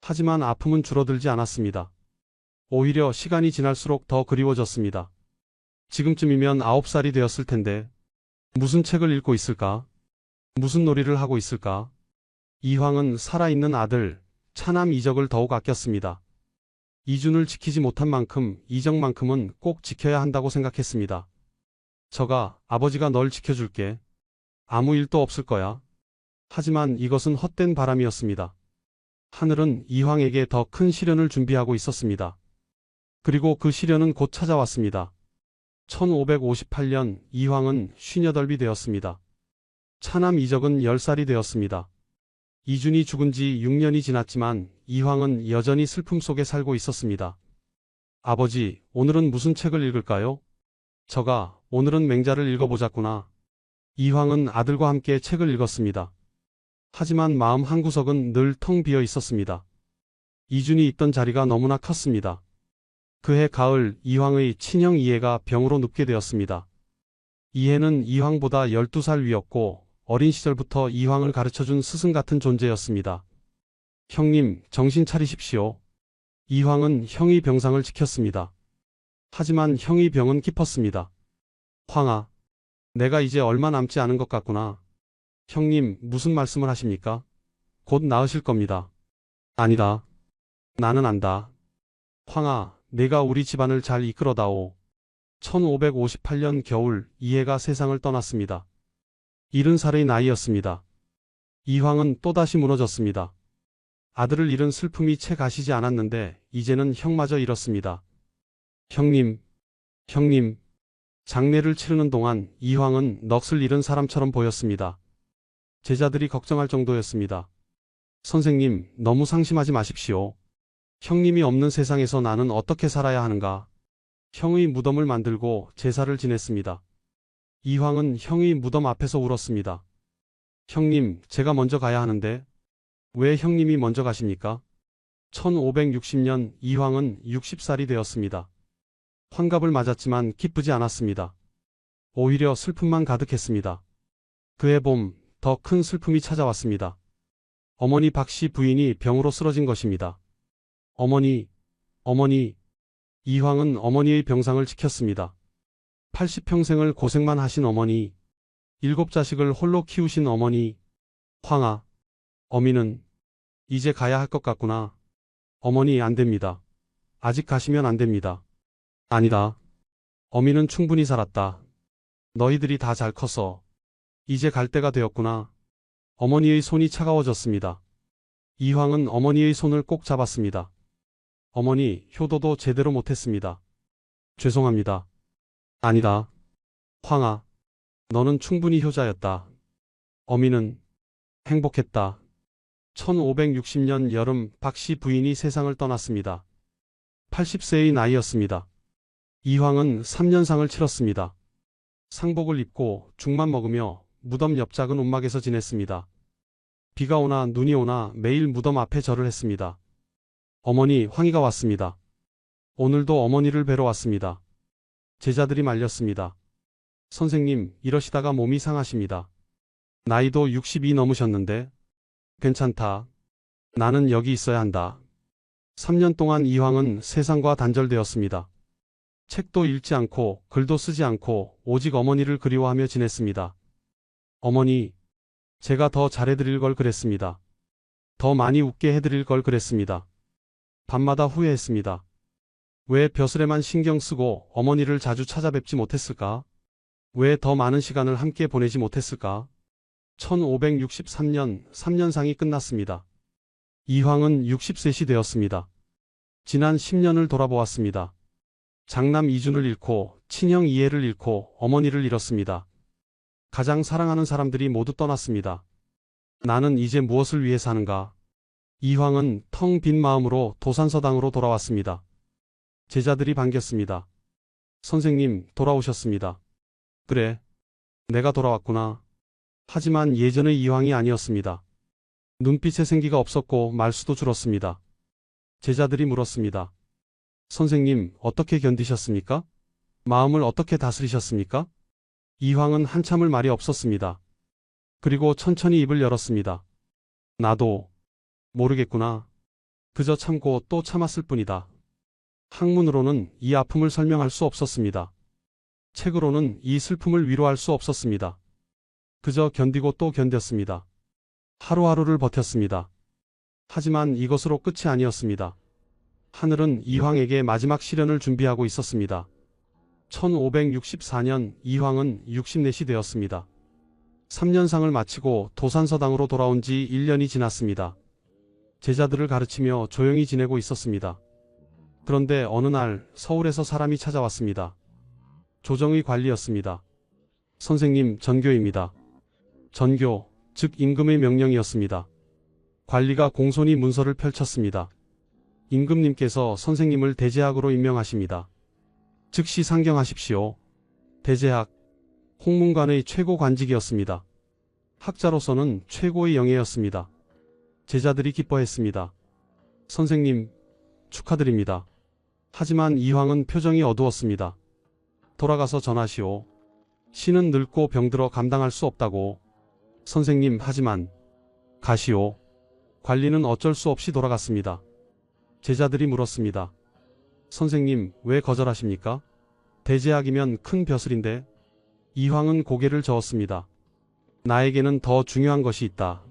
하지만 아픔은 줄어들지 않았습니다. 오히려 시간이 지날수록 더 그리워졌습니다. 지금쯤이면 9살이 되었을 텐데 무슨 책을 읽고 있을까? 무슨 놀이를 하고 있을까? 이황은 살아있는 아들 차남 이적을 더욱 아꼈습니다. 이준을 지키지 못한 만큼 이적만큼은 꼭 지켜야 한다고 생각했습니다. 저가 아버지가 널 지켜줄게. 아무 일도 없을 거야. 하지만 이것은 헛된 바람이었습니다. 하늘은 이황에게 더 큰 시련을 준비하고 있었습니다. 그리고 그 시련은 곧 찾아왔습니다. 1558년 이황은 58이 되었습니다. 차남 이적은 10살이 되었습니다. 이준이 죽은 지 6년이 지났지만 이황은 여전히 슬픔 속에 살고 있었습니다. 아버지, 오늘은 무슨 책을 읽을까요? 저가 오늘은 맹자를 읽어보자꾸나. 이황은 아들과 함께 책을 읽었습니다. 하지만 마음 한구석은 늘 텅 비어 있었습니다. 이준이 있던 자리가 너무나 컸습니다. 그해 가을 이황의 친형 이해가 병으로 눕게 되었습니다. 이해는 이황보다 12살 위였고 어린 시절부터 이황을 가르쳐준 스승 같은 존재였습니다. 형님, 정신 차리십시오. 이황은 형의 병상을 지켰습니다. 하지만 형의 병은 깊었습니다. 황아, 내가 이제 얼마 남지 않은 것 같구나. 형님, 무슨 말씀을 하십니까? 곧 나으실 겁니다. 아니다. 나는 안다. 황아, 내가 우리 집안을 잘 이끌어다오. 1558년 겨울 이해가 세상을 떠났습니다. 70살의 나이였습니다. 이황은 또다시 무너졌습니다. 아들을 잃은 슬픔이 채 가시지 않았는데 이제는 형마저 잃었습니다. 형님, 형님. 장례를 치르는 동안 이황은 넋을 잃은 사람처럼 보였습니다. 제자들이 걱정할 정도였습니다. 선생님, 너무 상심하지 마십시오. 형님이 없는 세상에서 나는 어떻게 살아야 하는가? 형의 무덤을 만들고 제사를 지냈습니다. 이황은 형의 무덤 앞에서 울었습니다. 형님, 제가 먼저 가야 하는데 왜 형님이 먼저 가십니까? 1560년 이황은 60살이 되었습니다. 환갑을 맞았지만 기쁘지 않았습니다. 오히려 슬픔만 가득했습니다. 그해 봄, 더 큰 슬픔이 찾아왔습니다. 어머니 박씨 부인이 병으로 쓰러진 것입니다. 어머니. 이황은 어머니의 병상을 지켰습니다. 80평생을 고생만 하신 어머니, 7자식을 홀로 키우신 어머니, 황아, 어미는 이제 가야 할 것 같구나. 어머니, 안 됩니다. 아직 가시면 안 됩니다. 아니다. 어미는 충분히 살았다. 너희들이 다 잘 컸어. 이제 갈 때가 되었구나. 어머니의 손이 차가워졌습니다. 이황은 어머니의 손을 꼭 잡았습니다. 어머니, 효도도 제대로 못했습니다. 죄송합니다. 아니다. 황아, 너는 충분히 효자였다. 어미는 행복했다. 1560년 여름 박씨 부인이 세상을 떠났습니다. 80세의 나이였습니다. 이황은 3년상을 치렀습니다. 상복을 입고 죽만 먹으며 무덤 옆 작은 움막에서 지냈습니다. 비가 오나 눈이 오나 매일 무덤 앞에 절을 했습니다. 어머니 황희가 왔습니다. 오늘도 어머니를 뵈러 왔습니다. 제자들이 말렸습니다. 선생님, 이러시다가 몸이 상하십니다. 나이도 60이 넘으셨는데. 괜찮다. 나는 여기 있어야 한다. 3년 동안 이황은 세상과 단절되었습니다. 책도 읽지 않고 글도 쓰지 않고 오직 어머니를 그리워하며 지냈습니다. 어머니, 제가 더 잘해드릴 걸 그랬습니다. 더 많이 웃게 해드릴 걸 그랬습니다. 밤마다 후회했습니다. 왜 벼슬에만 신경 쓰고 어머니를 자주 찾아뵙지 못했을까? 왜 더 많은 시간을 함께 보내지 못했을까? 1563년 3년상이 끝났습니다. 이황은 60셋이 되었습니다. 지난 10년을 돌아보았습니다. 장남 이준을 잃고 친형 이해를 잃고 어머니를 잃었습니다. 가장 사랑하는 사람들이 모두 떠났습니다. 나는 이제 무엇을 위해 사는가? 이황은 텅 빈 마음으로 도산서당으로 돌아왔습니다. 제자들이 반겼습니다. 선생님, 돌아오셨습니다. 그래, 내가 돌아왔구나. 하지만 예전의 이황이 아니었습니다. 눈빛에 생기가 없었고 말수도 줄었습니다. 제자들이 물었습니다. 선생님, 어떻게 견디셨습니까? 마음을 어떻게 다스리셨습니까? 이황은 한참을 말이 없었습니다. 그리고 천천히 입을 열었습니다. 나도 모르겠구나. 그저 참고 또 참았을 뿐이다. 학문으로는 이 아픔을 설명할 수 없었습니다. 책으로는 이 슬픔을 위로할 수 없었습니다. 그저 견디고 또 견뎠습니다. 하루하루를 버텼습니다. 하지만 이것으로 끝이 아니었습니다. 하늘은 이황에게 마지막 시련을 준비하고 있었습니다. 1564년 이황은 64시 되었습니다. 3년상을 마치고 도산서당으로 돌아온 지 1년이 지났습니다. 제자들을 가르치며 조용히 지내고 있었습니다. 그런데 어느 날 서울에서 사람이 찾아왔습니다. 조정의 관리였습니다. 선생님, 전교입니다. 전교, 즉 임금의 명령이었습니다. 관리가 공손히 문서를 펼쳤습니다. 임금님께서 선생님을 대제학으로 임명하십니다. 즉시 상경하십시오. 대제학, 홍문관의 최고 관직이었습니다. 학자로서는 최고의 영예였습니다. 제자들이 기뻐했습니다. 선생님, 축하드립니다. 하지만 이황은 표정이 어두웠습니다. 돌아가서 전하시오. 신은 늙고 병들어 감당할 수 없다고. 선생님, 하지만 가시오. 관리는 어쩔 수 없이 돌아갔습니다. 제자들이 물었습니다. 선생님, 왜 거절하십니까? 대제학이면 큰 벼슬인데. 이황은 고개를 저었습니다. 나에게는 더 중요한 것이 있다.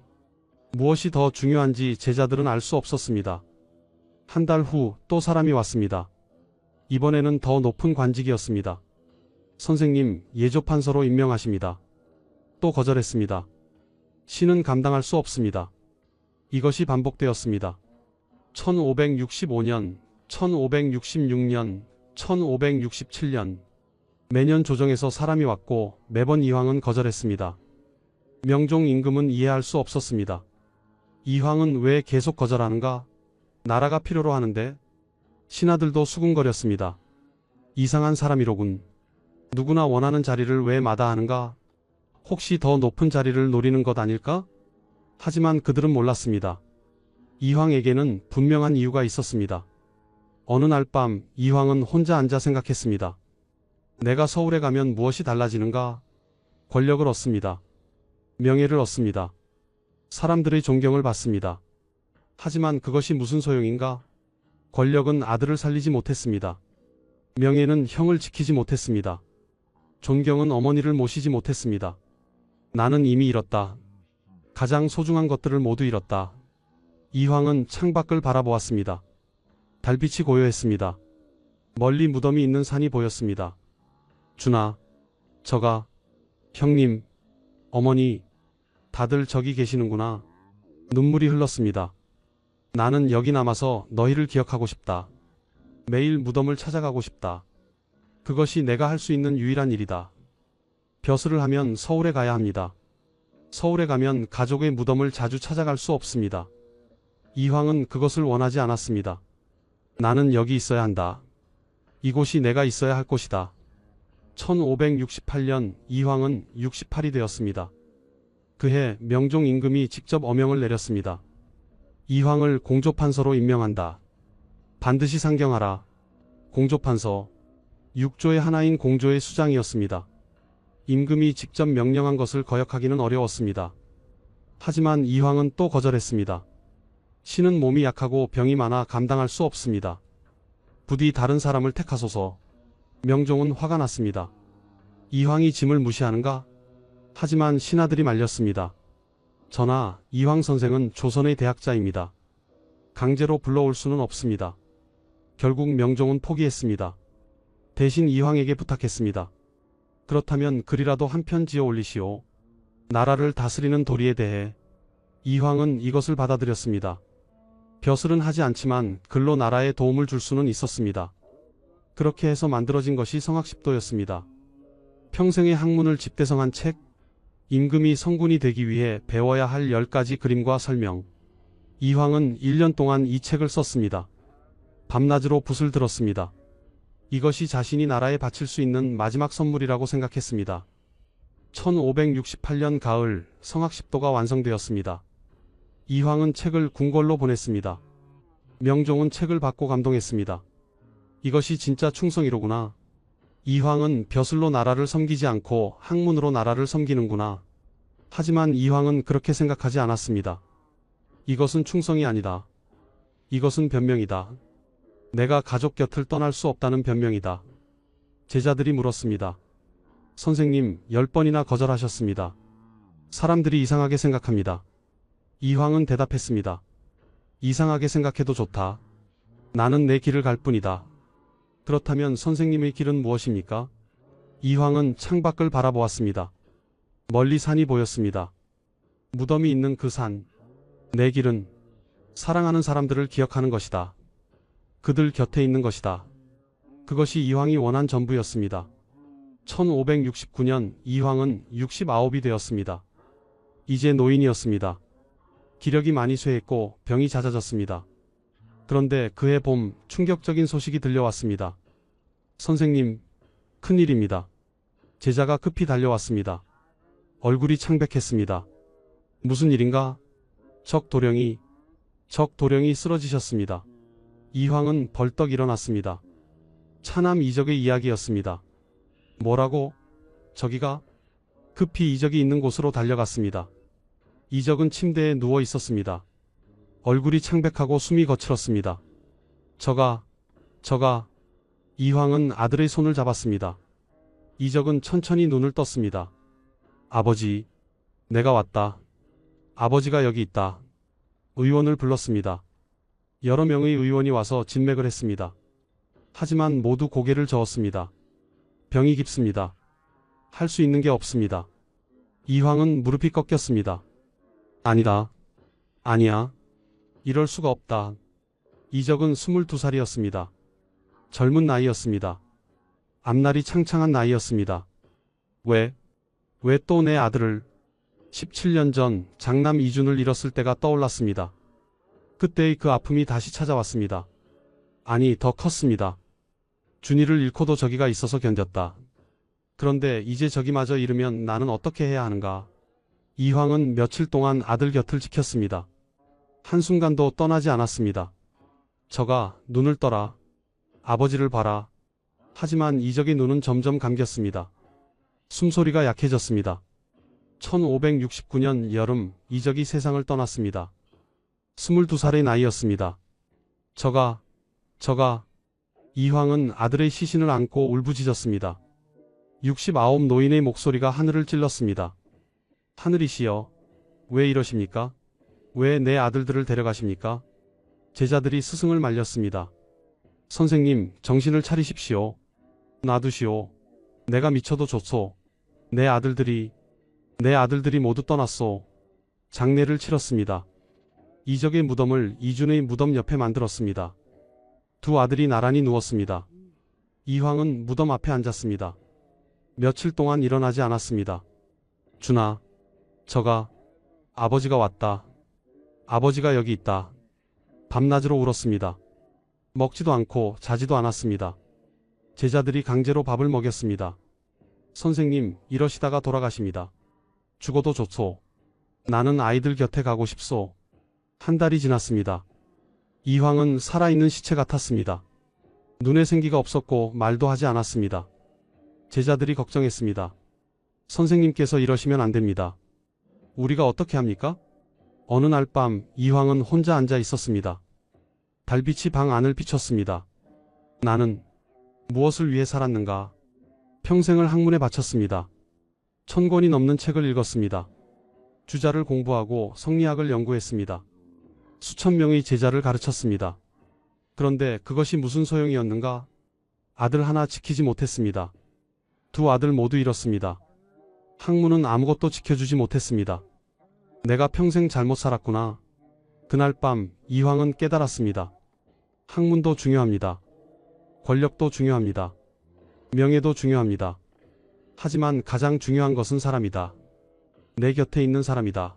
무엇이 더 중요한지 제자들은 알 수 없었습니다. 한 달 후 또 사람이 왔습니다. 이번에는 더 높은 관직이었습니다. 선생님, 예조판서로 임명하십니다. 또 거절했습니다. 신은 감당할 수 없습니다. 이것이 반복되었습니다. 1565년, 1566년, 1567년. 매년 조정에서 사람이 왔고 매번 이황은 거절했습니다. 명종 임금은 이해할 수 없었습니다. 이황은 왜 계속 거절하는가? 나라가 필요로 하는데. 신하들도 수군거렸습니다. 이상한 사람이로군. 누구나 원하는 자리를 왜 마다하는가? 혹시 더 높은 자리를 노리는 것 아닐까? 하지만 그들은 몰랐습니다. 이황에게는 분명한 이유가 있었습니다. 어느 날 밤 이황은 혼자 앉아 생각했습니다. 내가 서울에 가면 무엇이 달라지는가? 권력을 얻습니다. 명예를 얻습니다. 사람들의 존경을 받습니다. 하지만 그것이 무슨 소용인가? 권력은 아들을 살리지 못했습니다. 명예는 형을 지키지 못했습니다. 존경은 어머니를 모시지 못했습니다. 나는 이미 잃었다. 가장 소중한 것들을 모두 잃었다. 이황은 창밖을 바라보았습니다. 달빛이 고요했습니다. 멀리 무덤이 있는 산이 보였습니다. 준아, 저가, 형님, 어머니, 다들 저기 계시는구나. 눈물이 흘렀습니다. 나는 여기 남아서 너희를 기억하고 싶다. 매일 무덤을 찾아가고 싶다. 그것이 내가 할 수 있는 유일한 일이다. 벼슬을 하면 서울에 가야 합니다. 서울에 가면 가족의 무덤을 자주 찾아갈 수 없습니다. 이황은 그것을 원하지 않았습니다. 나는 여기 있어야 한다. 이곳이 내가 있어야 할 곳이다. 1568년 이황은 68이 되었습니다. 그해 명종 임금이 직접 어명을 내렸습니다. 이황을 공조판서로 임명한다. 반드시 상경하라. 공조판서, 육조의 하나인 공조의 수장이었습니다. 임금이 직접 명령한 것을 거역하기는 어려웠습니다. 하지만 이황은 또 거절했습니다. 신은 몸이 약하고 병이 많아 감당할 수 없습니다. 부디 다른 사람을 택하소서. 명종은 화가 났습니다. 이황이 짐을 무시하는가? 하지만 신하들이 말렸습니다. 전하, 이황 선생은 조선의 대학자입니다. 강제로 불러올 수는 없습니다. 결국 명종은 포기했습니다. 대신 이황에게 부탁했습니다. 그렇다면 글이라도 한 편 지어 올리시오. 나라를 다스리는 도리에 대해. 이황은 이것을 받아들였습니다. 벼슬은 하지 않지만 글로 나라에 도움을 줄 수는 있었습니다. 그렇게 해서 만들어진 것이 성학십도였습니다. 평생의 학문을 집대성한 책, 임금이 성군이 되기 위해 배워야 할 10가지 그림과 설명. 이황은 1년 동안 이 책을 썼습니다. 밤낮으로 붓을 들었습니다. 이것이 자신이 나라에 바칠 수 있는 마지막 선물이라고 생각했습니다. 1568년 가을 성학십도가 완성되었습니다. 이황은 책을 궁궐로 보냈습니다. 명종은 책을 받고 감동했습니다. 이것이 진짜 충성이로구나. 이황은 벼슬로 나라를 섬기지 않고 학문으로 나라를 섬기는구나. 하지만 이황은 그렇게 생각하지 않았습니다. 이것은 충성이 아니다. 이것은 변명이다. 내가 가족 곁을 떠날 수 없다는 변명이다. 제자들이 물었습니다. 선생님, 10번이나 거절하셨습니다. 사람들이 이상하게 생각합니다. 이황은 대답했습니다. 이상하게 생각해도 좋다. 나는 내 길을 갈 뿐이다. 그렇다면 선생님의 길은 무엇입니까? 이황은 창밖을 바라보았습니다. 멀리 산이 보였습니다. 무덤이 있는 그 산. 내 길은 사랑하는 사람들을 기억하는 것이다. 그들 곁에 있는 것이다. 그것이 이황이 원한 전부였습니다. 1569년 이황은 69이 되었습니다. 이제 노인이었습니다. 기력이 많이 쇠했고 병이 잦아졌습니다. 그런데 그해 봄 충격적인 소식이 들려왔습니다. 선생님, 큰일입니다. 제자가 급히 달려왔습니다. 얼굴이 창백했습니다. 무슨 일인가? 적 도령이 쓰러지셨습니다. 이황은 벌떡 일어났습니다. 차남 이적의 이야기였습니다. 뭐라고? 저기가? 급히 이적이 있는 곳으로 달려갔습니다. 이적은 침대에 누워 있었습니다. 얼굴이 창백하고 숨이 거칠었습니다. 저가. 이황은 아들의 손을 잡았습니다. 이적은 천천히 눈을 떴습니다. 아버지, 내가 왔다. 아버지가 여기 있다. 의원을 불렀습니다. 여러 명의 의원이 와서 진맥을 했습니다. 하지만 모두 고개를 저었습니다. 병이 깊습니다. 할 수 있는 게 없습니다. 이황은 무릎이 꺾였습니다. 아니다. 아니야. 이럴 수가 없다. 이적은 22살이었습니다. 젊은 나이였습니다. 앞날이 창창한 나이였습니다. 왜 또 내 아들을? 17년 전 장남 이준을 잃었을 때가 떠올랐습니다. 그때의 그 아픔이 다시 찾아왔습니다. 아니, 더 컸습니다. 준이를 잃고도 저기가 있어서 견뎠다. 그런데 이제 저기마저 잃으면 나는 어떻게 해야 하는가? 이황은 며칠 동안 아들 곁을 지켰습니다. 한순간도 떠나지 않았습니다. 저가, 눈을 떠라. 아버지를 봐라. 하지만 이적의 눈은 점점 감겼습니다. 숨소리가 약해졌습니다. 1569년 여름 이적이 세상을 떠났습니다. 22살의 나이였습니다. 저가. 이황은 아들의 시신을 안고 울부짖었습니다. 69 노인의 목소리가 하늘을 찔렀습니다. 하늘이시여, 왜 이러십니까? 왜 내 아들들을 데려가십니까? 제자들이 스승을 말렸습니다. 선생님, 정신을 차리십시오. 놔두시오. 내가 미쳐도 좋소. 내 아들들이 모두 떠났소. 장례를 치렀습니다. 이적의 무덤을 이준의 무덤 옆에 만들었습니다. 두 아들이 나란히 누웠습니다. 이황은 무덤 앞에 앉았습니다. 며칠 동안 일어나지 않았습니다. 준아, 저가. 아버지가 왔다. 아버지가 여기 있다. 밤낮으로 울었습니다. 먹지도 않고 자지도 않았습니다. 제자들이 강제로 밥을 먹였습니다. 선생님, 이러시다가 돌아가십니다. 죽어도 좋소. 나는 아이들 곁에 가고 싶소. 한 달이 지났습니다. 이황은 살아있는 시체 같았습니다. 눈에 생기가 없었고 말도 하지 않았습니다. 제자들이 걱정했습니다. 선생님께서 이러시면 안 됩니다. 우리가 어떻게 합니까? 어느 날 밤 이황은 혼자 앉아 있었습니다. 달빛이 방 안을 비췄습니다. 나는 무엇을 위해 살았는가? 평생을 학문에 바쳤습니다. 1000권이 넘는 책을 읽었습니다. 주자를 공부하고 성리학을 연구했습니다. 수천 명의 제자를 가르쳤습니다. 그런데 그것이 무슨 소용이었는가? 아들 하나 지키지 못했습니다. 두 아들 모두 잃었습니다. 학문은 아무것도 지켜주지 못했습니다. 내가 평생 잘못 살았구나. 그날 밤 이황은 깨달았습니다. 학문도 중요합니다. 권력도 중요합니다. 명예도 중요합니다. 하지만 가장 중요한 것은 사람이다. 내 곁에 있는 사람이다.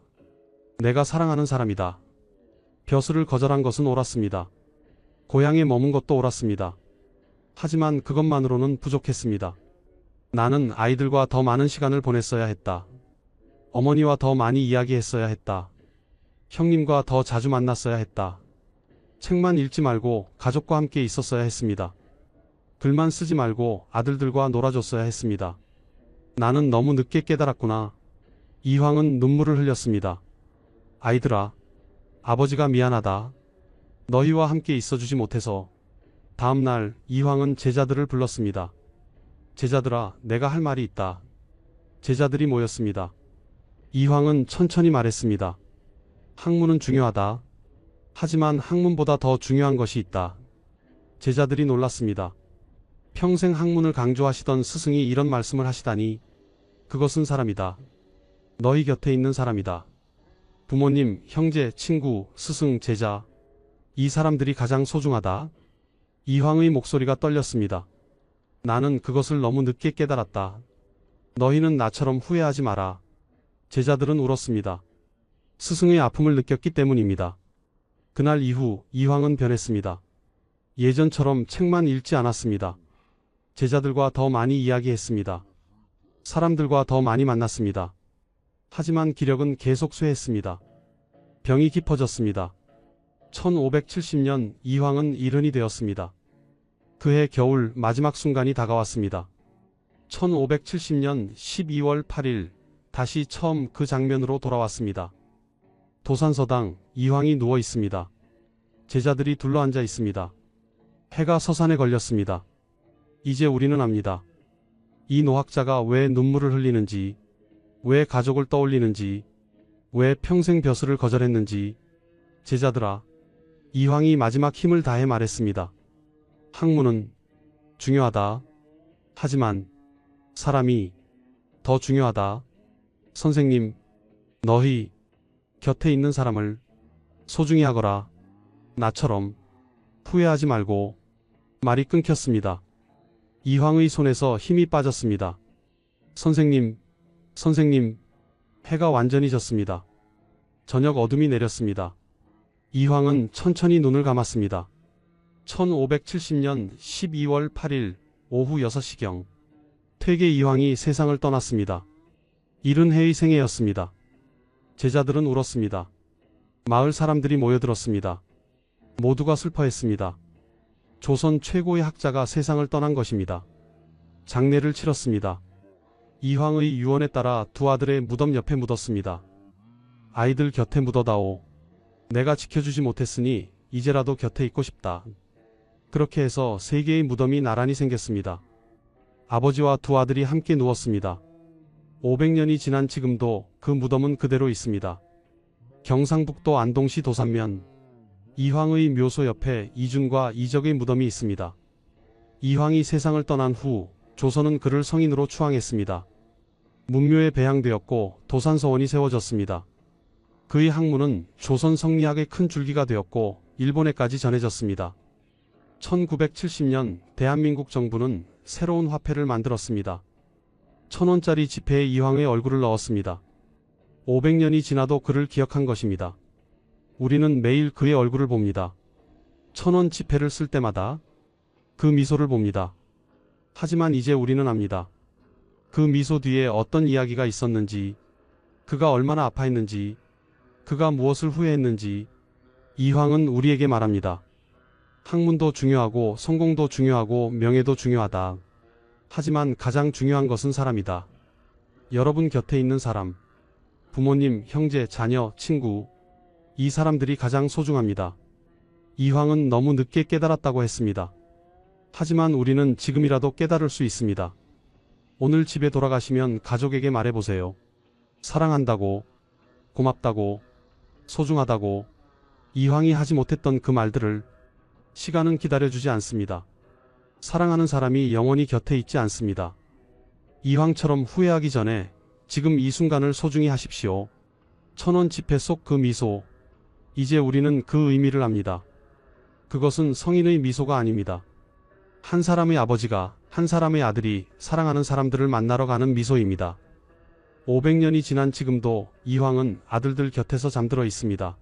내가 사랑하는 사람이다. 벼슬을 거절한 것은 옳았습니다. 고향에 머문 것도 옳았습니다. 하지만 그것만으로는 부족했습니다. 나는 아이들과 더 많은 시간을 보냈어야 했다. 어머니와 더 많이 이야기했어야 했다. 형님과 더 자주 만났어야 했다. 책만 읽지 말고 가족과 함께 있었어야 했습니다. 글만 쓰지 말고 아들들과 놀아줬어야 했습니다. 나는 너무 늦게 깨달았구나. 이황은 눈물을 흘렸습니다. 아이들아, 아버지가 미안하다. 너희와 함께 있어주지 못해서. 다음 날 이황은 제자들을 불렀습니다. 제자들아, 내가 할 말이 있다. 제자들이 모였습니다. 이황은 천천히 말했습니다. 학문은 중요하다. 하지만 학문보다 더 중요한 것이 있다. 제자들이 놀랐습니다. 평생 학문을 강조하시던 스승이 이런 말씀을 하시다니. 그것은 사람이다. 너희 곁에 있는 사람이다. 부모님, 형제, 친구, 스승, 제자. 이 사람들이 가장 소중하다. 이황의 목소리가 떨렸습니다. 나는 그것을 너무 늦게 깨달았다. 너희는 나처럼 후회하지 마라. 제자들은 울었습니다. 스승의 아픔을 느꼈기 때문입니다. 그날 이후 이황은 변했습니다. 예전처럼 책만 읽지 않았습니다. 제자들과 더 많이 이야기했습니다. 사람들과 더 많이 만났습니다. 하지만 기력은 계속 쇠했습니다. 병이 깊어졌습니다. 1570년 이황은 일흔이 되었습니다. 그해 겨울 마지막 순간이 다가왔습니다. 1570년 12월 8일 다시 처음 그 장면으로 돌아왔습니다. 도산서당 이황이 누워 있습니다. 제자들이 둘러앉아 있습니다. 해가 서산에 걸렸습니다. 이제 우리는 압니다. 이 노학자가 왜 눈물을 흘리는지, 왜 가족을 떠올리는지, 왜 평생 벼슬을 거절했는지. 제자들아, 이황이 마지막 힘을 다해 말했습니다. 학문은 중요하다. 하지만 사람이 더 중요하다. 선생님, 너희 곁에 있는 사람을 소중히 하거라. 나처럼 후회하지 말고. 말이 끊겼습니다. 이황의 손에서 힘이 빠졌습니다. 선생님, 선생님. 해가 완전히 졌습니다. 저녁 어둠이 내렸습니다. 이황은 천천히 눈을 감았습니다. 1570년 12월 8일 오후 6시경 퇴계 이황이 세상을 떠났습니다. 70해의 생애였습니다. 제자들은 울었습니다. 마을 사람들이 모여들었습니다. 모두가 슬퍼했습니다. 조선 최고의 학자가 세상을 떠난 것입니다. 장례를 치렀습니다. 이황의 유언에 따라 두 아들의 무덤 옆에 묻었습니다. 아이들 곁에 묻어다오. 내가 지켜주지 못했으니 이제라도 곁에 있고 싶다. 그렇게 해서 세 개의 무덤이 나란히 생겼습니다. 아버지와 두 아들이 함께 누웠습니다. 500년이 지난 지금도 그 무덤은 그대로 있습니다. 경상북도 안동시 도산면 이황의 묘소 옆에 이준과 이적의 무덤이 있습니다. 이황이 세상을 떠난 후 조선은 그를 성인으로 추앙했습니다. 문묘에 배양되었고 도산서원이 세워졌습니다. 그의 학문은 조선 성리학의 큰 줄기가 되었고 일본에까지 전해졌습니다. 1970년 대한민국 정부는 새로운 화폐를 만들었습니다. 1000원짜리 지폐에 이황의 얼굴을 넣었습니다. 500년이 지나도 그를 기억한 것입니다. 우리는 매일 그의 얼굴을 봅니다. 1000원 지폐를 쓸 때마다 그 미소를 봅니다. 하지만 이제 우리는 압니다. 그 미소 뒤에 어떤 이야기가 있었는지, 그가 얼마나 아파했는지, 그가 무엇을 후회했는지. 이황은 우리에게 말합니다. 학문도 중요하고 성공도 중요하고 명예도 중요하다. 하지만 가장 중요한 것은 사람이다. 여러분 곁에 있는 사람, 부모님, 형제, 자녀, 친구, 이 사람들이 가장 소중합니다. 이황은 너무 늦게 깨달았다고 했습니다. 하지만 우리는 지금이라도 깨달을 수 있습니다. 오늘 집에 돌아가시면 가족에게 말해보세요. 사랑한다고, 고맙다고, 소중하다고. 이황이 하지 못했던 그 말들을. 시간은 기다려주지 않습니다. 사랑하는 사람이 영원히 곁에 있지 않습니다. 이황처럼 후회하기 전에 지금 이 순간을 소중히 하십시오. 1000원 지폐 속 그 미소. 이제 우리는 그 의미를 압니다. 그것은 성인의 미소가 아닙니다. 한 사람의 아버지가 한 사람의 아들이 사랑하는 사람들을 만나러 가는 미소입니다. 500년이 지난 지금도 이황은 아들들 곁에서 잠들어 있습니다.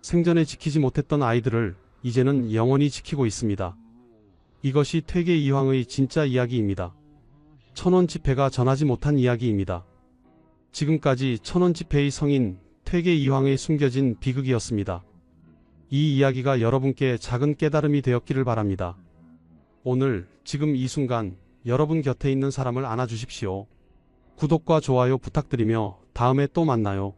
생전에 지키지 못했던 아이들을 이제는 영원히 지키고 있습니다. 이것이 퇴계 이황의 진짜 이야기입니다. 1000원 지폐가 전하지 못한 이야기입니다. 지금까지 1000원 지폐의 성인 퇴계 이황의 숨겨진 비극이었습니다. 이 이야기가 여러분께 작은 깨달음이 되었기를 바랍니다. 오늘 지금 이 순간 여러분 곁에 있는 사람을 안아주십시오. 구독과 좋아요 부탁드리며 다음에 또 만나요.